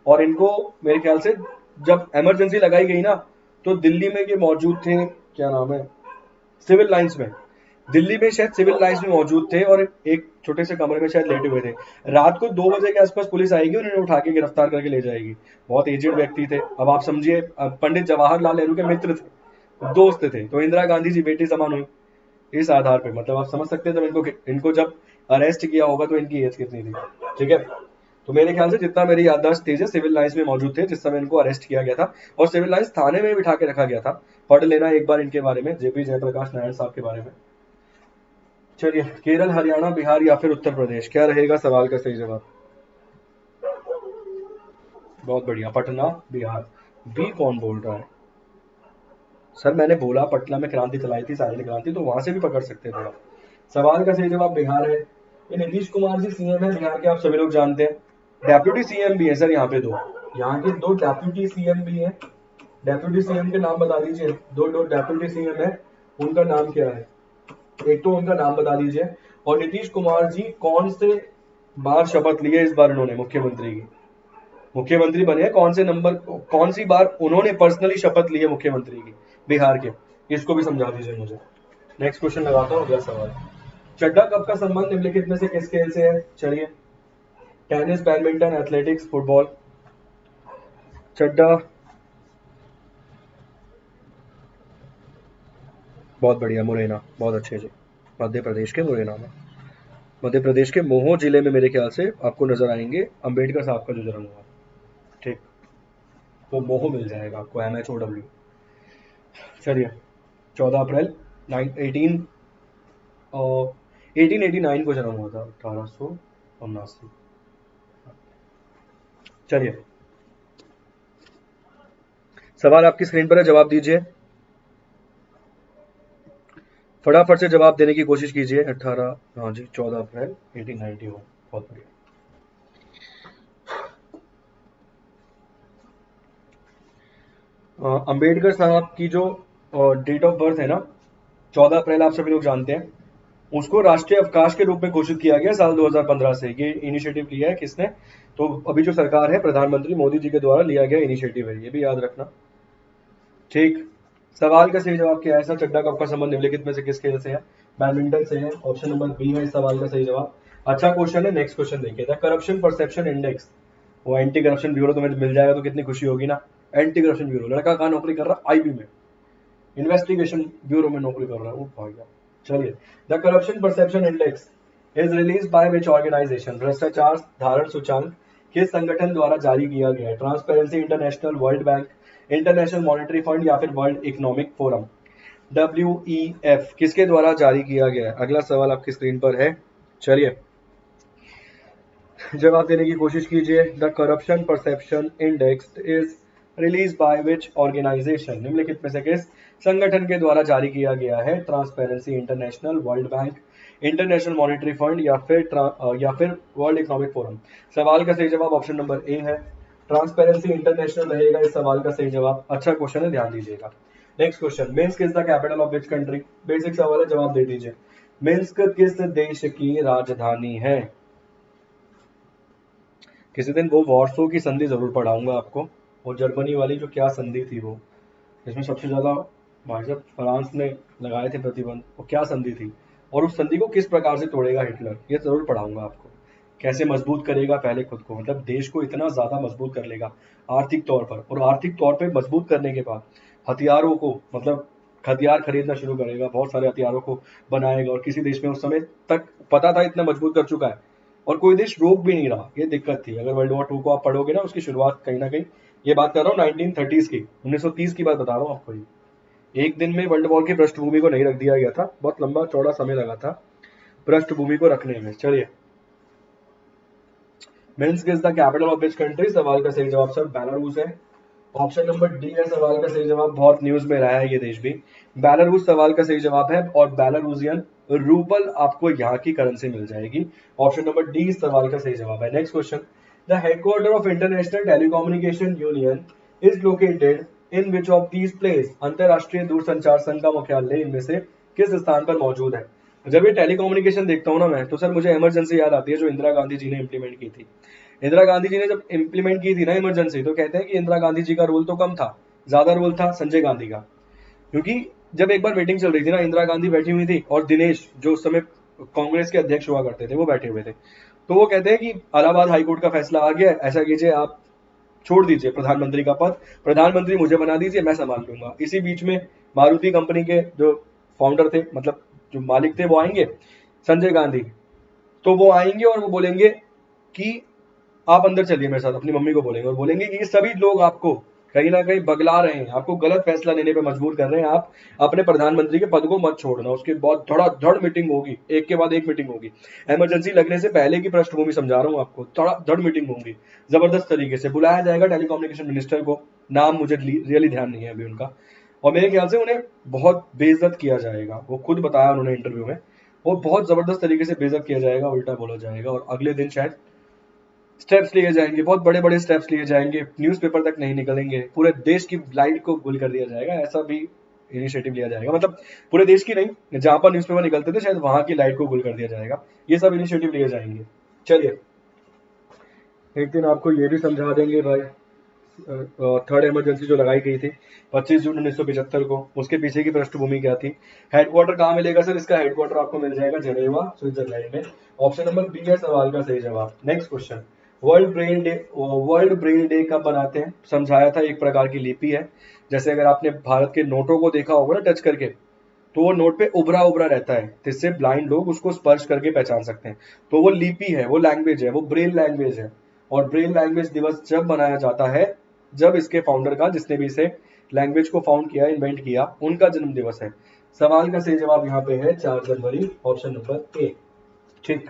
और इनको मेरे ख्याल से जब इमरजेंसी लगाई गई ना, तो दिल्ली में ये मौजूद थे, क्या नाम है, सिविल लाइंस में। दिल्ली में शायद सिविल लाइंस में मौजूद थे और एक छोटे से कमरे में शायद लेटे हुए थे। रात को 2 बजे के आसपास पुलिस आएगी और उन्हें उठा के गिरफ्तार करके ले जाएगी। बहुत एजेड व्यक्ति थे। अब आप समझिए, पंडित जवाहरलाल नेहरू के मित्र थे, दोस्त थे, तो इंदिरा गांधी जी बेटी समान हुई इस आधार पे। मतलब आप समझ सकते हैं, जब इनको जब अरेस्ट किया होगा तो इनकी एज कितनी थी, ठीक है। तो मेरे ख्याल से जितना मेरी याददाश्त तेज है, सिविल लाइंस में मौजूद थे जिस समय इनको अरेस्ट किया गया था, और सिविल लाइंस थाने में बिठा के रखा गया था। पढ़ लेना एक बार इनके बारे में, जेपी जयप्रकाश नारायण साहब के बारे में। चलिए, केरल, हरियाणा, बिहार या फिर उत्तर प्रदेश, क्या रहेगा सवाल का सही जवाब? बहुत बढ़िया, पटना, बिहार। बी कौन बोल रहा है? सर मैंने बोला पटना में क्रांति चलाई थी, साइलेंट क्रांति, तो वहां से भी पकड़ सकते थे आप। सवाल का सही जवाब बिहार है। ये नीतीश कुमार जी सीएम है बिहार के, आप सभी लोग जानते हैं। डेप्यूटी सीएम भी है सर यहाँ पे दो, यहाँ के 2 डेप्यूटी सीएम भी हैं। डेप्यूटी सीएम के नाम बता दीजिए, दो डेप्यूटी सीएम है, उनका नाम क्या है? एक तो उनका नाम बता दीजिए। और नीतीश कुमार जी कौन से बार शपथ लिए इस बार उन्होंने मुख्यमंत्री की? मुख्यमंत्री बने कौन से नंबर, कौन सी बार उन्होंने पर्सनली शपथ ली है मुख्यमंत्री की बिहार के? इसको भी समझा दीजिए मुझे। नेक्स्ट क्वेश्चन लगाता हूँ, अगला सवाल। चड्डा कप का संबंध निम्नलिखित में से किस खेल से है? चलिए, टेनिस, बैडमिंटन, एथलेटिक्स, फुटबॉल। चड्डा, बहुत बढ़िया, मुरैना, बहुत अच्छे जी, मध्य प्रदेश के मुरैना में। मध्य प्रदेश के मोहो जिले में मेरे ख्याल से आपको नजर आएंगे अंबेडकर साहब का जो जन्म हुआ, ठीक, वो मोहो मिल जाएगा आपको, MHOW। चलिए, 14 अप्रैल 1889 को जन्म हुआ था, 1879। चलिए, सवाल आपकी स्क्रीन पर है, जवाब दीजिए, फटाफट से जवाब देने की कोशिश कीजिए। 18, हाँ जी, 14 अप्रैल 1891, बहुत बढ़िया। अंबेडकर साहब की जो डेट ऑफ बर्थ है ना, 14 अप्रैल, आप सभी लोग जानते हैं, उसको राष्ट्रीय अवकाश के रूप में घोषित किया गया साल 2015 से। ये इनिशिएटिव लिया है किसने? तो अभी जो सरकार है, प्रधानमंत्री मोदी जी के द्वारा लिया गया इनिशिएटिव है, ये भी याद रखना, ठीक। सवाल का सही जवाब क्या है? सर चड्डा कप का संबंध निम्नलिखित में से किस खेल से है? बैडमिंटन से है, ऑप्शन नंबर बी है इस सवाल का सही जवाब। अच्छा क्वेश्चन है, नेक्स्ट क्वेश्चन देखिए। द करप्शन परसेप्शन इंडेक्स, वो एंटी करप्शन ब्यूरो तुम्हें मिल जाएगा तो कितनी खुशी होगी ना। एंटी करप्शन ब्यूरो, लड़का कहाँ नौकरी कर रहा है? आईबी में, इन्वेस्टिगेशन ब्यूरो में नौकरी कर रहा है वो भाई साहब। चलिए, the corruption perception index is release by which organization, भ्रष्टाचार धारण सूचांक किस संगठन द्वारा जारी किया गया है? Transparency international, world bank, international monetary fund या फिर वर्ल्ड इकोनॉमिक फोरम। WEF किसके द्वारा जारी किया गया है? अगला सवाल आपकी स्क्रीन पर है, चलिए जवाब देने की कोशिश कीजिए। The corruption perception index is release by which organization, निम्नलिखित में से किस संगठन के द्वारा जारी किया गया है? Transparency international, world bank, international monetary fund या फिर वर्ल्ड इकोनॉमिक फोरम। सवाल का सही जवाब ऑप्शन नंबर ए है, ट्रांसपेरेंसी इंटरनेशनल रहेगा इस सवाल का सही जवाब। अच्छा क्वेश्चन है, ध्यान दीजिएगा। Next question, Minsk is the capital of which country? Basic सवाल है, जवाब दे दीजिए। मिन्स्क किस देश की राजधानी है? किसी दिन वो वॉर्सो की संधि जरूर पढ़ाऊंगा आपको, और जर्मनी वाली जो क्या संधि थी वो, जिसमें सबसे ज्यादा भाई साहब फ्रांस ने लगाए थे प्रतिबंध, वो क्या संधि थी और उस संधि को किस प्रकार से तोड़ेगा हिटलर, ये जरूर पढ़ाऊंगा आपको। कैसे मजबूत करेगा पहले खुद को, मतलब देश को इतना ज्यादा मजबूत कर लेगा आर्थिक तौर पर, और आर्थिक तौर पर मजबूत करने के बाद हथियारों को, मतलब हथियार खरीदना शुरू करेगा, बहुत सारे हथियारों को बनाएगा, और किसी देश में उस समय तक पता था इतना मजबूत कर चुका है और कोई देश रोक भी नहीं रहा, ये दिक्कत थी। अगर वर्ल्ड वॉर 2 को आप पढ़ोगे ना, उसकी शुरुआत कहीं ना कहीं, ये बात कर रहा हूँ 1930s की, 1930 की बात बता रहा हूँ आपको। ये एक दिन में वर्ल्ड वॉर की पृष्ठभूमि को नहीं रख दिया गया था, बहुत लंबा चौड़ा समय लगा था पृष्ठभूमि को रखने में। चलिए, Minsk is the capital of which country? सवाल का सही जवाब सर बेलारूस है, ऑप्शन नंबर डी है सवाल का सही जवाब। बहुत न्यूज में रहा है ये देश भी। बेलारूस सवाल का सही जवाब है, और बेलारूसियन रूबल आपको यहाँ की करेंसी मिल जाएगी। ऑप्शन नंबर डी सवाल का सही जवाब है। Next question, the headquarter of international telecommunication union is located in which of these place? अंतरराष्ट्रीय दूरसंचार संघ का मुख्यालय इनमें से किस स्थान पर मौजूद है? जब ये टेलीकम्युनिकेशन देखता हूँ ना मैं, तो सर मुझे इमरजेंसी याद आती है जो इंदिरा गांधी जी ने इंप्लीमेंट की थी। इंदिरा गांधी जी ने जब इंप्लीमेंट की थी ना इमरजेंसी, तो कहते हैं कि इंदिरा गांधी जी का रोल तो कम था, ज्यादा रोल था संजय गांधी का। क्योंकि जब एक बार मीटिंग चल रही थी ना, इंदिरा गांधी बैठी हुई थी और दिनेश जो उस समय कांग्रेस के अध्यक्ष हुआ करते थे वो बैठे हुए थे, तो वो कहते हैं कि इलाहाबाद हाईकोर्ट का फैसला आ गया, ऐसा कीजिए आप छोड़ दीजिए प्रधानमंत्री का पद, प्रधानमंत्री मुझे बना दीजिए, मैं संभाल लूंगा। इसी बीच में मारुति कंपनी के जो फाउंडर थे, मतलब जो मालिक थे, वो आएंगे, संजय गांधी, तो वो आएंगे और वो बोलेंगे कि आप अंदर चलिए मेरे साथ, अपनी मम्मी को बोलेंगे, और बोलेंगे कि ये सभी लोग आपको कहीं ना कहीं बगला रहे हैं, आपको गलत फैसला लेने पे मजबूर कर रहे हैं, आप अपने प्रधानमंत्री के पद को मत छोड़ना। उसके बाद धड़ाधड़ मीटिंग होगी, एक के बाद एक मीटिंग होगी, इमरजेंसी लगने से पहले की पृष्ठभूमि समझा रहा हूँ आपको, धड़ाधड़ मीटिंग होगी, जबरदस्त तरीके से बुलाया जाएगा टेलीकम्युनिकेशन मिनिस्टर को, नाम मुझे रियली ध्यान नहीं है अभी उनका, और मेरे ख्याल से उन्हें बहुत बेइज्जत किया जाएगा, वो खुद बताया उन्होंने इंटरव्यू में, वो बहुत जबरदस्त तरीके से बेइज्जत किया जाएगा, उल्टा बोला जाएगा, और अगले दिन शायद स्टेप्स लिए जाएंगे, बहुत बड़े बड़े स्टेप्स लिए जाएंगे, न्यूज़पेपर तक नहीं निकलेंगे, पूरे देश की लाइट को गुल कर दिया जाएगा, ऐसा भी इनिशिएटिव लिया जाएगा। मतलब पूरे देश की नहीं, जहां पर न्यूज़पेपर निकलते थे शायद वहां की लाइट को गुल कर दिया जाएगा, ये सब इनिशिएटिव लिए जाएंगे। चलिए, एक दिन आपको ये भी समझा देंगे भाई, थर्ड इमरजेंसी जो लगाई गई थी 25 जून 1975 को, उसके पीछे की पृष्ठभूमि क्या थी? हेडक्वार्टर कहाँ मिलेगा सर? इसका हेडक्वार्टर आपको मिल जाएगा जेनेवा, स्विट्जरलैंड में। ऑप्शन नंबर बी है सवाल का सही जवाब। Next question, world Braille day कब बनाते हैं? समझाया था, एक प्रकार की लिपि है, जैसे अगर आपने भारत के नोटों को देखा होगा ना टच करके, तो वो नोट पे उभरा उभरा रहता है, जिससे ब्लाइंड लोग उसको स्पर्श करके पहचान सकते हैं, तो वो लिपि है, वो लैंग्वेज है, वो ब्रेल लैंग्वेज है। और ब्रेल लैंग्वेज दिवस जब मनाया जाता है जब इसके फाउंडर का, जिसने भी इसे लैंग्वेज को फाउंड किया, इन्वेंट किया, उनका जन्म दिवस है। सवाल का सही जवाब यहाँ पे है 4 जनवरी, ऑप्शन नंबर ए। ठीक,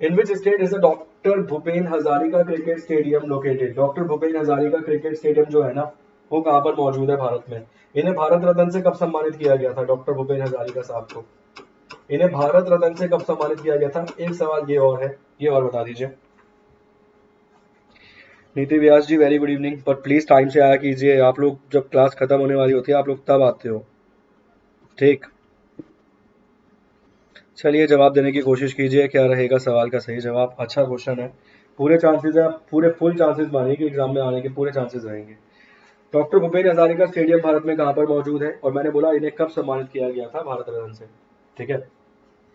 in which state is doctor Bhupen Hazarika cricket stadium located? Doctor Bhupen Hazarika cricket stadium जो है ना, वो कहाँ पर मौजूद है भारत में? इन्हें भारत रत्न से कब सम्मानित किया गया था डॉक्टर भूपेन हजारिका साहब को? इन्हें भारत रत्न से कब सम्मानित किया गया था? एक सवाल ये और है, ये और बता दीजिए। नीति व्यास जी वेरी गुड इवनिंग, पर प्लीज टाइम से आया कीजिए, आप लोग जब क्लास खत्म होने वाली होती है आप लोग तब आते हो, ठीक। चलिए, जवाब देने की कोशिश कीजिए, क्या रहेगा सवाल का सही जवाब? अच्छा क्वेश्चन है, पूरे चांसेस है, पूरे फुल चांसेस मानिए कि एग्जाम में आने के पूरे चांसेस रहेंगे। डॉक्टर भूपेन हजारिका स्टेडियम भारत में कहाँ पर मौजूद है? और मैंने बोला इन्हें कब सम्मानित किया गया था भारत रत्न से, ठीक है।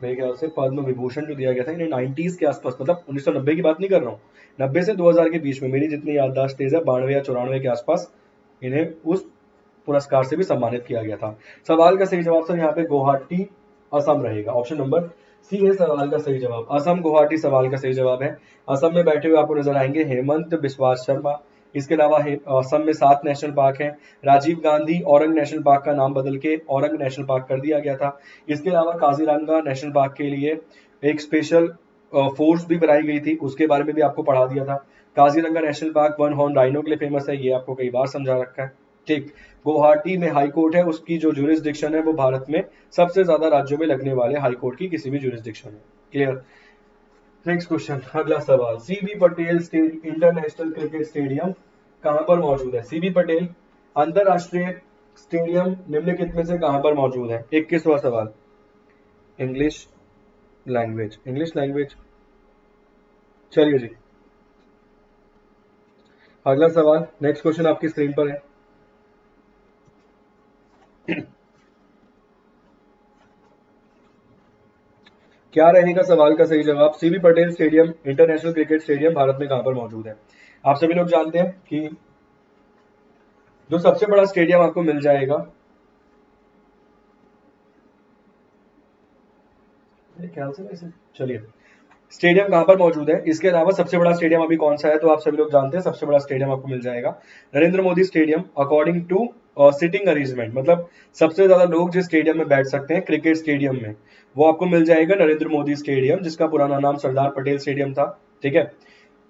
मेरे ख्याल से पद्म विभूषण जो दिया गया था इन्हें 90s के आसपास, मतलब 1990 की बात नहीं कर रहा हूँ, 90 से 2000 के बीच में, मेरी जितनी याददाश्त तेज है 92 या 94 के आसपास इन्हें उस पुरस्कार से भी सम्मानित किया गया था। सवाल का सही जवाब सर यहाँ पे गुवाहाटी असम रहेगा। ऑप्शन नंबर सी है सवाल का सही जवाब। असम गुवाहाटी सवाल का सही जवाब है। असम में बैठे हुए आपको नजर आएंगे हेमंत बिस्वा शर्मा। इसके अलावा असम में 7 नेशनल पार्क हैं। राजीव गांधी औरंग नेशनल पार्क का नाम बदल के औरंग नेशनल पार्क कर दिया गया था। इसके अलावा काजीरंगा नेशनल पार्क के लिए एक स्पेशल फोर्स भी बनाई गई थी, उसके बारे में भी आपको पढ़ा दिया था। Kaziranga national park one horn rhino के लिए फेमस है, ये आपको कई बार समझा रखा है। ठीक। गुवाहाटी में हाई कोर्ट है, उसकी जो ज्यूरिसडिक्शन है वो भारत में सबसे ज्यादा राज्यों में लगने वाले हाई कोर्ट की किसी भी ज्यूरिसडिक्शन है। क्लियर। नेक्स्ट क्वेश्चन, अगला सवाल, CB Patel international cricket stadium कहां पर मौजूद है? सीबी पटेल अंतरराष्ट्रीय स्टेडियम निम्नलिखित में से कहां पर मौजूद है? 21वां सवाल, इंग्लिश लैंग्वेज, इंग्लिश लैंग्वेज। चलिए जी, अगला सवाल, नेक्स्ट क्वेश्चन आपकी स्क्रीन पर है। क्या रहेगा सवाल का सही जवाब? CB Patel stadium international cricket stadium Bharat में कहां पर मौजूद है? आप सभी लोग जानते हैं कि जो सबसे बड़ा स्टेडियम आपको मिल जाएगा, मेरे ख्याल से वैसे, चलिए, स्टेडियम कहां पर मौजूद है, इसके अलावा सबसे बड़ा स्टेडियम अभी कौन सा है, तो आप सभी लोग जानते हैं सबसे बड़ा स्टेडियम आपको मिल जाएगा Narendra Modi stadium. According to seating arrangement, मतलब सबसे ज्यादा लोग जिस स्टेडियम में बैठ सकते हैं क्रिकेट स्टेडियम में, वो आपको मिल जाएगा नरेंद्र मोदी स्टेडियम, जिसका पुराना नाम सरदार पटेल स्टेडियम था। ठीक है।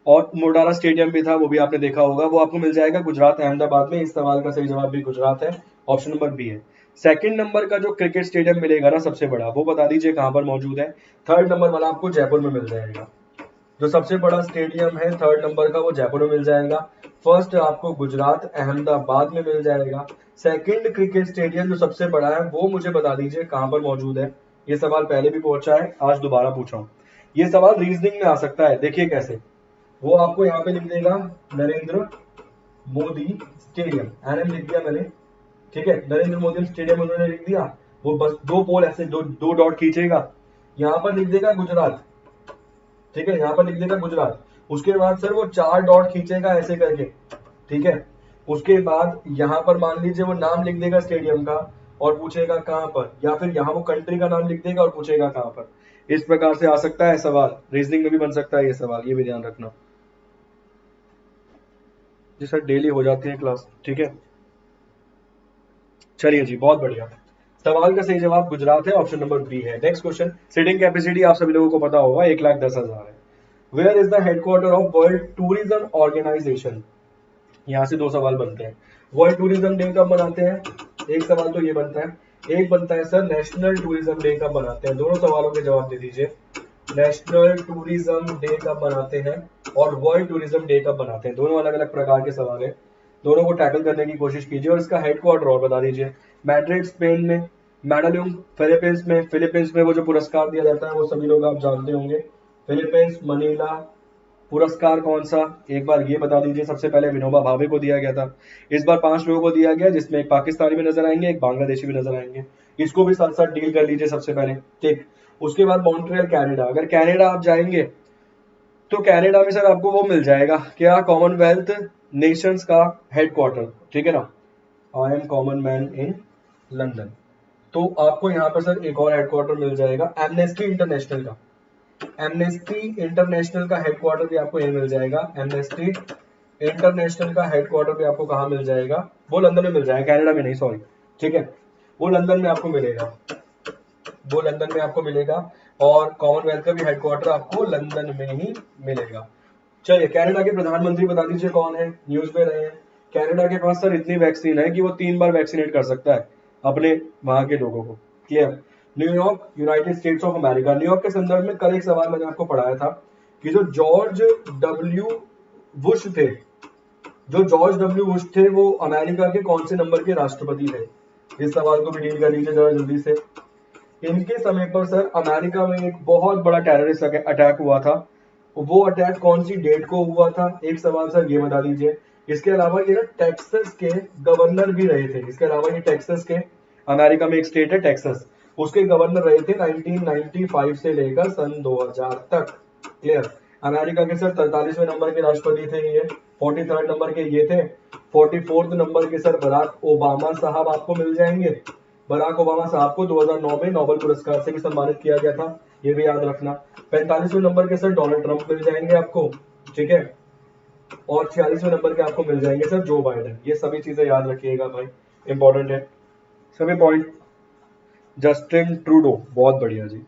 और मोडारा स्टेडियम भी था, वो भी आपने देखा होगा, वो आपको मिल जाएगा गुजरात अहमदाबाद में। इस सवाल का सही जवाब भी गुजरात है, ऑप्शन नंबर बी है। सेकंड नंबर का जो क्रिकेट स्टेडियम मिलेगा ना सबसे बड़ा, वो बता दीजिए कहां पर मौजूद है? थर्ड नंबर वाला आपको जयपुर में मिल जाएगा। जो सबसे बड़ा स्टेडियम है थर्ड नंबर का, वो जयपुर में मिल जाएगा। फर्स्ट आपको गुजरात अहमदाबाद में मिल जाएगा। सेकंड क्रिकेट स्टेडियम जो सबसे बड़ा है, वो मुझे बता दीजिए कहां पर मौजूद है? ये सवाल पहले भी पूछा है, आज दोबारा पूछा हूं। ये सवाल रीजनिंग में आ सकता है, देखिए कैसे। वो आपको यहाँ पे लिख देगा नरेंद्र मोदी स्टेडियम, एनएम लिख दिया मैंने। ठीक है, नरेंद्र मोदी स्टेडियम उन्होंने लिख दिया। वो बस दो पोल ऐसे दो डॉट खींचेगा, यहाँ पर लिख देगा गुजरात। ठीक है, यहाँ पर लिख देगा गुजरात। उसके बाद सर वो 4 डॉट खींचेगा ऐसे करके। ठीक है, उसके बाद यहाँ पर मान लीजिए वो नाम लिख देगा स्टेडियम का और पूछेगा कहाँ पर, या फिर यहाँ वो कंट्री का नाम लिख देगा और पूछेगा कहाँ पर। इस प्रकार से आ सकता है सवाल, रीजनिंग में भी बन सकता है ये सवाल, ये भी ध्यान रखना। जी सर, डेली हो जाती है क्लास। ठीक है, चलिए जी, बहुत बढ़िया। सवाल का सही जवाब गुजरात है, ऑप्शन नंबर बी है। नेक्स्ट क्वेश्चन, सीटिंग कैपेसिटी आप सभी लोगों को पता होगा 1,10,000 है। Where is the headquarter of World Tourism Organization? यहाँ से 2 सवाल बनते हैं। वर्ल्ड टूरिज्म डे कब मनाते हैं? एक सवाल तो ये बनता है। एक बनता है सर नेशनल टूरिज्म डे कब मनाते हैं? दोनों सवालों के जवाब दे दीजिए। नेशनल टूरिज्म डे कब मनाते हैं और वर्ल्ड टूरिज्म डे कब मनाते हैं? दोनों अलग अलग प्रकार के सवाल है, दोनों को टैकल करने की कोशिश कीजिए। और इसका हेडक्वार्टर और बता दीजिए। मैड्रिड स्पेन में, मेडालुम फिलीपींस में वो जो पुरस्कार दिया जाता है वो सभी लोग आप जानते होंगे, फिलीपींस मनीला। पुरस्कार कौन सा, एक बार ये बता दीजिए। सबसे पहले विनोबा भावे को दिया गया था, इस बार 5 लोगों को दिया गया, जिसमें एक पाकिस्तानी भी नजर आएंगे, एक बांग्लादेशी भी नजर आएंगे। इसको भी साथ साथ डील कर लीजिए सबसे पहले। ठीक। उसके बाद मॉन्ट्रियल कनाडा, अगर कनाडा आप जाएंगे तो कनाडा में सर आपको वो मिल जाएगा क्या, कॉमनवेल्थ नेशंस का हेडक्वार्टर। ठीक है ना, I am common man in London. तो आपको यहाँ पर सर एक और हेडक्वार्टर मिल जाएगा एमनेस्टी इंटरनेशनल का। एमनेस्टी इंटरनेशनल का हेडक्वार्टर भी आपको यही मिल जाएगा। एमनेस्टी इंटरनेशनल का हेडक्वार्टर भी आपको कहाँ मिल जाएगा? वो लंदन में मिल जाएगा, कनाडा में नहीं, सॉरी। ठीक है, वो लंदन में आपको मिलेगा, वो लंदन में आपको मिलेगा। और कॉमनवेल्थ का भी हेडक्वार्टर आपको लंदन में ही मिलेगा। चलिए, कनाडा के प्रधानमंत्री बता दीजिए कौन है, न्यूज में रहे हैं। कनाडा के पास सर इतनी वैक्सीन है कि वो 3 बार वैक्सीनेट कर सकता है अपने वहां के लोगों को। Clear. New York United states of America, New York के संदर्भ में कल एक सवाल मैंने आपको पढ़ाया था कि जो जॉर्ज डब्ल्यू बुश थे, जो जॉर्ज डब्ल्यू बुश थे वो अमेरिका के कौन से नंबर के राष्ट्रपति थे? इस सवाल को भी डील कर लीजिए जरा जल्दी से। इनके समय पर सर अमेरिका में एक बहुत बड़ा टेररिस्ट अटैक हुआ था, वो अटैक कौन सी डेट को हुआ था? एक सवाल सर ये बता दीजिए। इसके अलावा ये ना टेक्सास के गवर्नर भी रहे थे। इसके अलावा ये टेक्सास के, अमेरिका में एक स्टेट है टेक्सास, उसके गवर्नर रहे थे 1995 से लेकर सन 2000 तक। क्लियर। अमेरिका के सर 43वें नंबर के राष्ट्रपति थे ये। 43rd नंबर के ये थे। 44th नंबर के सर बराक ओबामा साहब आपको मिल जाएंगे। बराक ओबामा साहब को 2009 में नोबेल पुरस्कार से भी सम्मानित किया गया था, ये भी याद रखना। 45वें नंबर के सर डोनाल्ड ट्रंप मिल जाएंगे आपको, ठीक है। और 46वें नंबर के आपको मिल जाएंगे सर जो बाइडेन। ये सभी चीजें याद रखिएगा भाई, इंपॉर्टेंट है सभी पॉइंट। जस्टिन ट्रूडो, बहुत बढ़िया जी,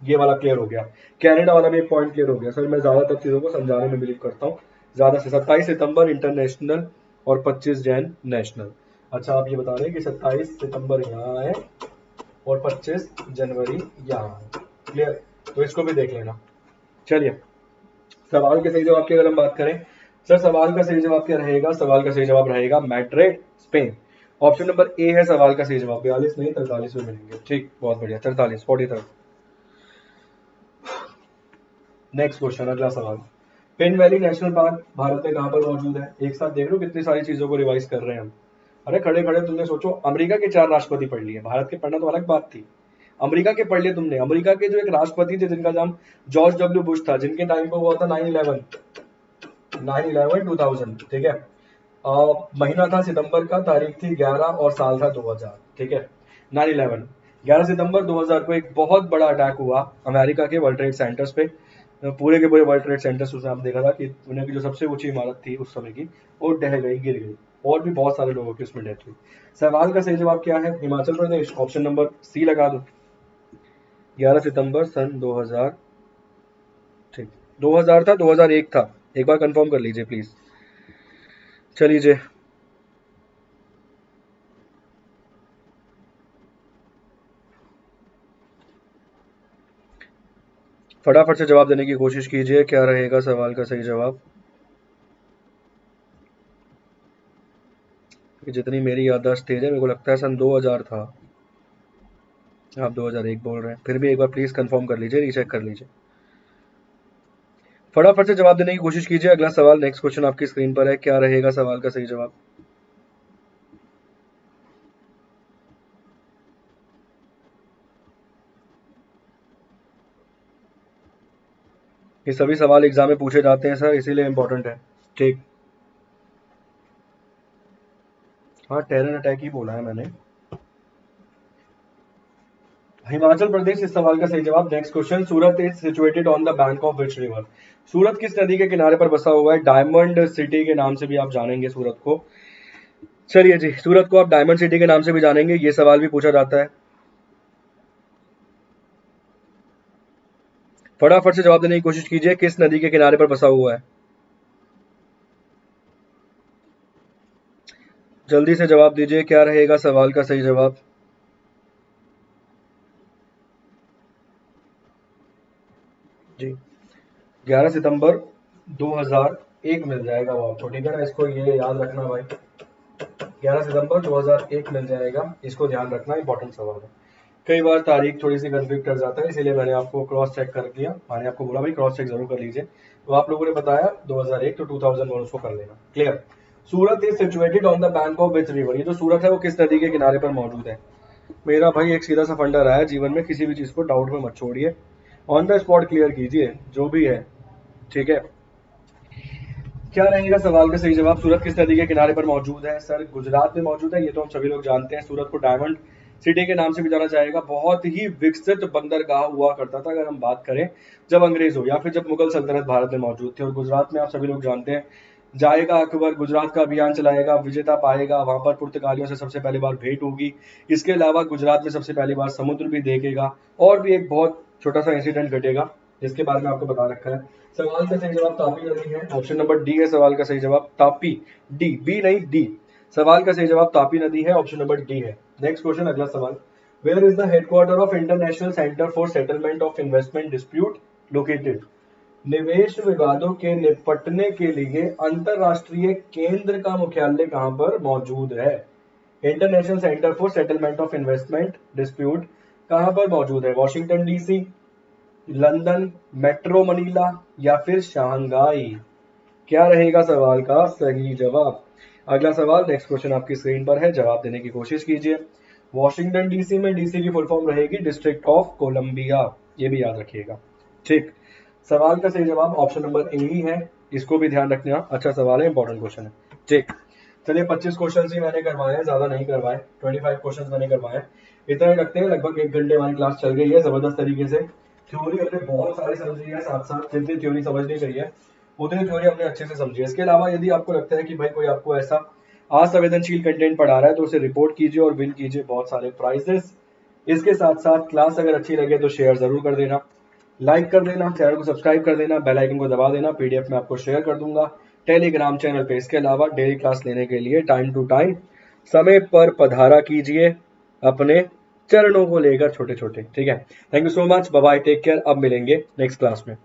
ये वाला क्लियर हो गया। कनाडा वाला भी एक पॉइंट क्लियर हो गया सर। मैं ज्यादातर चीजों को समझाने में बिलीव करता हूँ ज्यादा से। 27 सितंबर इंटरनेशनल और 25 जैन नेशनल। अच्छा आप ये बता रहे हैं कि 27 सितंबर यहाँ है और 25 जनवरी यहाँ है, क्लियर। तो इसको भी देख लेना। चलिए सवाल के सही जवाब की अगर हम बात करें सर, सवाल का सही जवाब क्या रहेगा? सवाल का सही जवाब रहेगा Madrid, Spain. Option number A है सवाल का सही जवाब। 42 नहीं 43 में मिलेंगे, ठीक, बहुत बढ़िया, 43, 43। नेक्स्ट क्वेश्चन, अगला सवाल। Pin valley national park Bharat में कहां पर मौजूद है? एक साथ देख लो कितनी सारी चीजों को रिवाइज कर रहे हैं हम। अरे खड़े खड़े तुमने सोचो, अमेरिका के 4 राष्ट्रपति पढ़ लिए, भारत के पढ़ना तो अलग बात थी। अमेरिका के पढ़ लिए तुमने। अमेरिका के जो एक राष्ट्रपति थे जिनका नाम जॉर्ज डब्ल्यू बुश था, जिनके टाइम पर हुआ था 9/11 2000, ठीक है। महीना था सितंबर का, तारीख थी 11 और साल था 2000, ठीक है। 9/11 11 सितंबर 2000 को एक बहुत बड़ा अटैक हुआ अमेरिका के वर्ल्ड ट्रेड सेंटर्स पे। पूरे के पूरे वर्ल्ड ट्रेड सेंटर्स, उसमें आपने देखा था कि दुनिया की जो सबसे ऊंची इमारत थी उस समय की, वो ढह गई, गिर गई, और भी बहुत सारे लोगों की उसमें डेथ हुई। सवाल का सही जवाब क्या है? हिमाचल प्रदेश। ऑप्शन नंबर सी लगा दो, 11 सितंबर सन 2000, ठीक। 2000 था, 2001 था, एक बार कंफर्म कर लीजिए प्लीज। चलिए फटाफट से जवाब देने की कोशिश कीजिए, क्या रहेगा सवाल का सही जवाब? जितनी मेरी याददाश्त तेज है, मेरे को लगता है सन 2000 था। आप 2001 बोल रहे हैं, फिर भी एक बार प्लीज कंफर्म कर लीजिए, रीचेक कर लीजिए। फटाफट से जवाब देने की कोशिश कीजिए। अगला सवाल, नेक्स्ट क्वेश्चन आपकी स्क्रीन पर है, क्या रहेगा सवाल का सही जवाब? ये सभी सवाल एग्जाम में पूछे जाते हैं सर, इसीलिए इंपॉर्टेंट है, ठीक। हाँ टेरर अटैक ही बोला है मैंने। हिमाचल प्रदेश इस सवाल का सही जवाब। Next question, Surat is situated on the bank of which river? Surat किस नदी के किनारे पर बसा हुआ है? डायमंड सिटी के नाम से भी आप जानेंगे सूरत को। चलिए जी, सूरत को आप डायमंड सिटी के नाम से भी जानेंगे, ये सवाल भी पूछा जाता है। फटाफट से जवाब देने की कोशिश कीजिए, किस नदी के किनारे पर बसा हुआ है? जल्दी से जवाब दीजिए, क्या रहेगा सवाल का सही जवाब? जी 11 सितंबर 2001 मिल जाएगा वो आपको, ठीक है ना। इसको ये याद रखना भाई, 11 सितंबर 2001 मिल जाएगा, इसको ध्यान रखना, इंपॉर्टेंट सवाल है। कई बार तारीख थोड़ी सी कंफ्यूज कर जाता है, इसीलिए मैंने आपको क्रॉस चेक कर दिया। मैंने आपको बोला भाई क्रॉस चेक जरूर कर लीजिए, तो आप लोगों ने बताया 2001, तो 2001 उसको कर लेना, clear. Surat is situated on the bank of which river? ये जो सूरत है वो किस नदी के किनारे पर मौजूद है? मेरा भाई एक सीधा सा फंडा रहा है जीवन में, किसी भी चीज को डाउट में मत छोड़िए, ऑन द स्पॉट क्लियर कीजिए जो भी है, ठीक है। क्या रहेगा सवाल का सही जवाब? सूरत किस नदी के किनारे पर मौजूद है? सर गुजरात में मौजूद है, ये तो हम सभी लोग जानते हैं। सूरत को डायमंड सिटी के नाम से भी जाना जाएगा। बहुत ही विकसित बंदरगाह हुआ करता था, अगर हम बात करें जब अंग्रेज हो या फिर जब मुगल सल्तनत भारत में मौजूद थी। और गुजरात में आप सभी लोग जानते हैं, जाएगा अकबर, गुजरात का अभियान चलाएगा, विजेता पाएगा, वहां पर पुर्तगालियों से सबसे पहली बार भेंट होगी। इसके अलावा गुजरात में सबसे पहली बार समुद्र भी देखेगा, और भी एक बहुत छोटा सा इंसिडेंट घटेगा जिसके बारे में आपको बता रखा है। सवाल का सही जवाब तापी नदी है, ऑप्शन नंबर डी है सवाल का सही जवाब, तापी, डी, बी नहीं डी। सवाल का सही जवाब तापी नदी है, ऑप्शन नंबर डी है। नेक्स्ट क्वेश्चन, अगला सवाल, where is the headquarter of International Centre for Settlement of Investment Dispute located? निवेश विवादों के निपटने के लिए अंतरराष्ट्रीय केंद्र का मुख्यालय कहां पर मौजूद है? International Centre for Settlement of Investment dispute कहां पर मौजूद है? Washington DC, London, metro Manila, या फिर शंघाई? क्या रहेगा सवाल का सही जवाब? अगला सवाल, नेक्स्ट क्वेश्चन आपकी स्क्रीन पर है, जवाब देने की कोशिश कीजिए। वॉशिंगटन डीसी में डीसी की फुल फॉर्म रहेगी डिस्ट्रिक्ट ऑफ कोलंबिया, ये भी याद रखिएगा, ठीक। सवाल का सही जवाब ऑप्शन नंबर ए ही है, इसको भी ध्यान रखना, अच्छा सवाल है, इंपॉर्टेंट क्वेश्चन है। ठीक, चलिए 25 क्वेश्चन ही मैंने करवाए हैं, ज्यादा नहीं करवाए, 25 क्वेश्चन मैंने करवाए हैं। इतना ही रखते हैं, लगभग 1 घंटे हमारी क्लास चल गई है जबरदस्त तरीके से। थ्योरी हमने बहुत सारी समझी है, साथ साथ जितनी थ्योरी समझनी चाहिए उतनी थ्योरी हमने अच्छे से समझी है। इसके अलावा यदि आपको लगता है कि भाई कोई आपको ऐसा असंवेदनशील कंटेंट पढ़ा रहा है तो उसे रिपोर्ट कीजिए और विन कीजिए बहुत सारे प्राइजेस। इसके साथ साथ क्लास अगर अच्छी लगे तो शेयर जरूर कर देना, लाइक कर देना, चैनल को सब्सक्राइब कर देना, बेल आइकन को दबा देना, पीडीएफ में आपको शेयर कर दूंगा टेलीग्राम चैनल पे। इसके अलावा डेली क्लास लेने के लिए टाइम टू टाइम समय पर पधारा कीजिए अपने चरणों को लेकर छोटे छोटे। ठीक है, thank you so much, bye bye, take care. अब मिलेंगे नेक्स्ट क्लास में।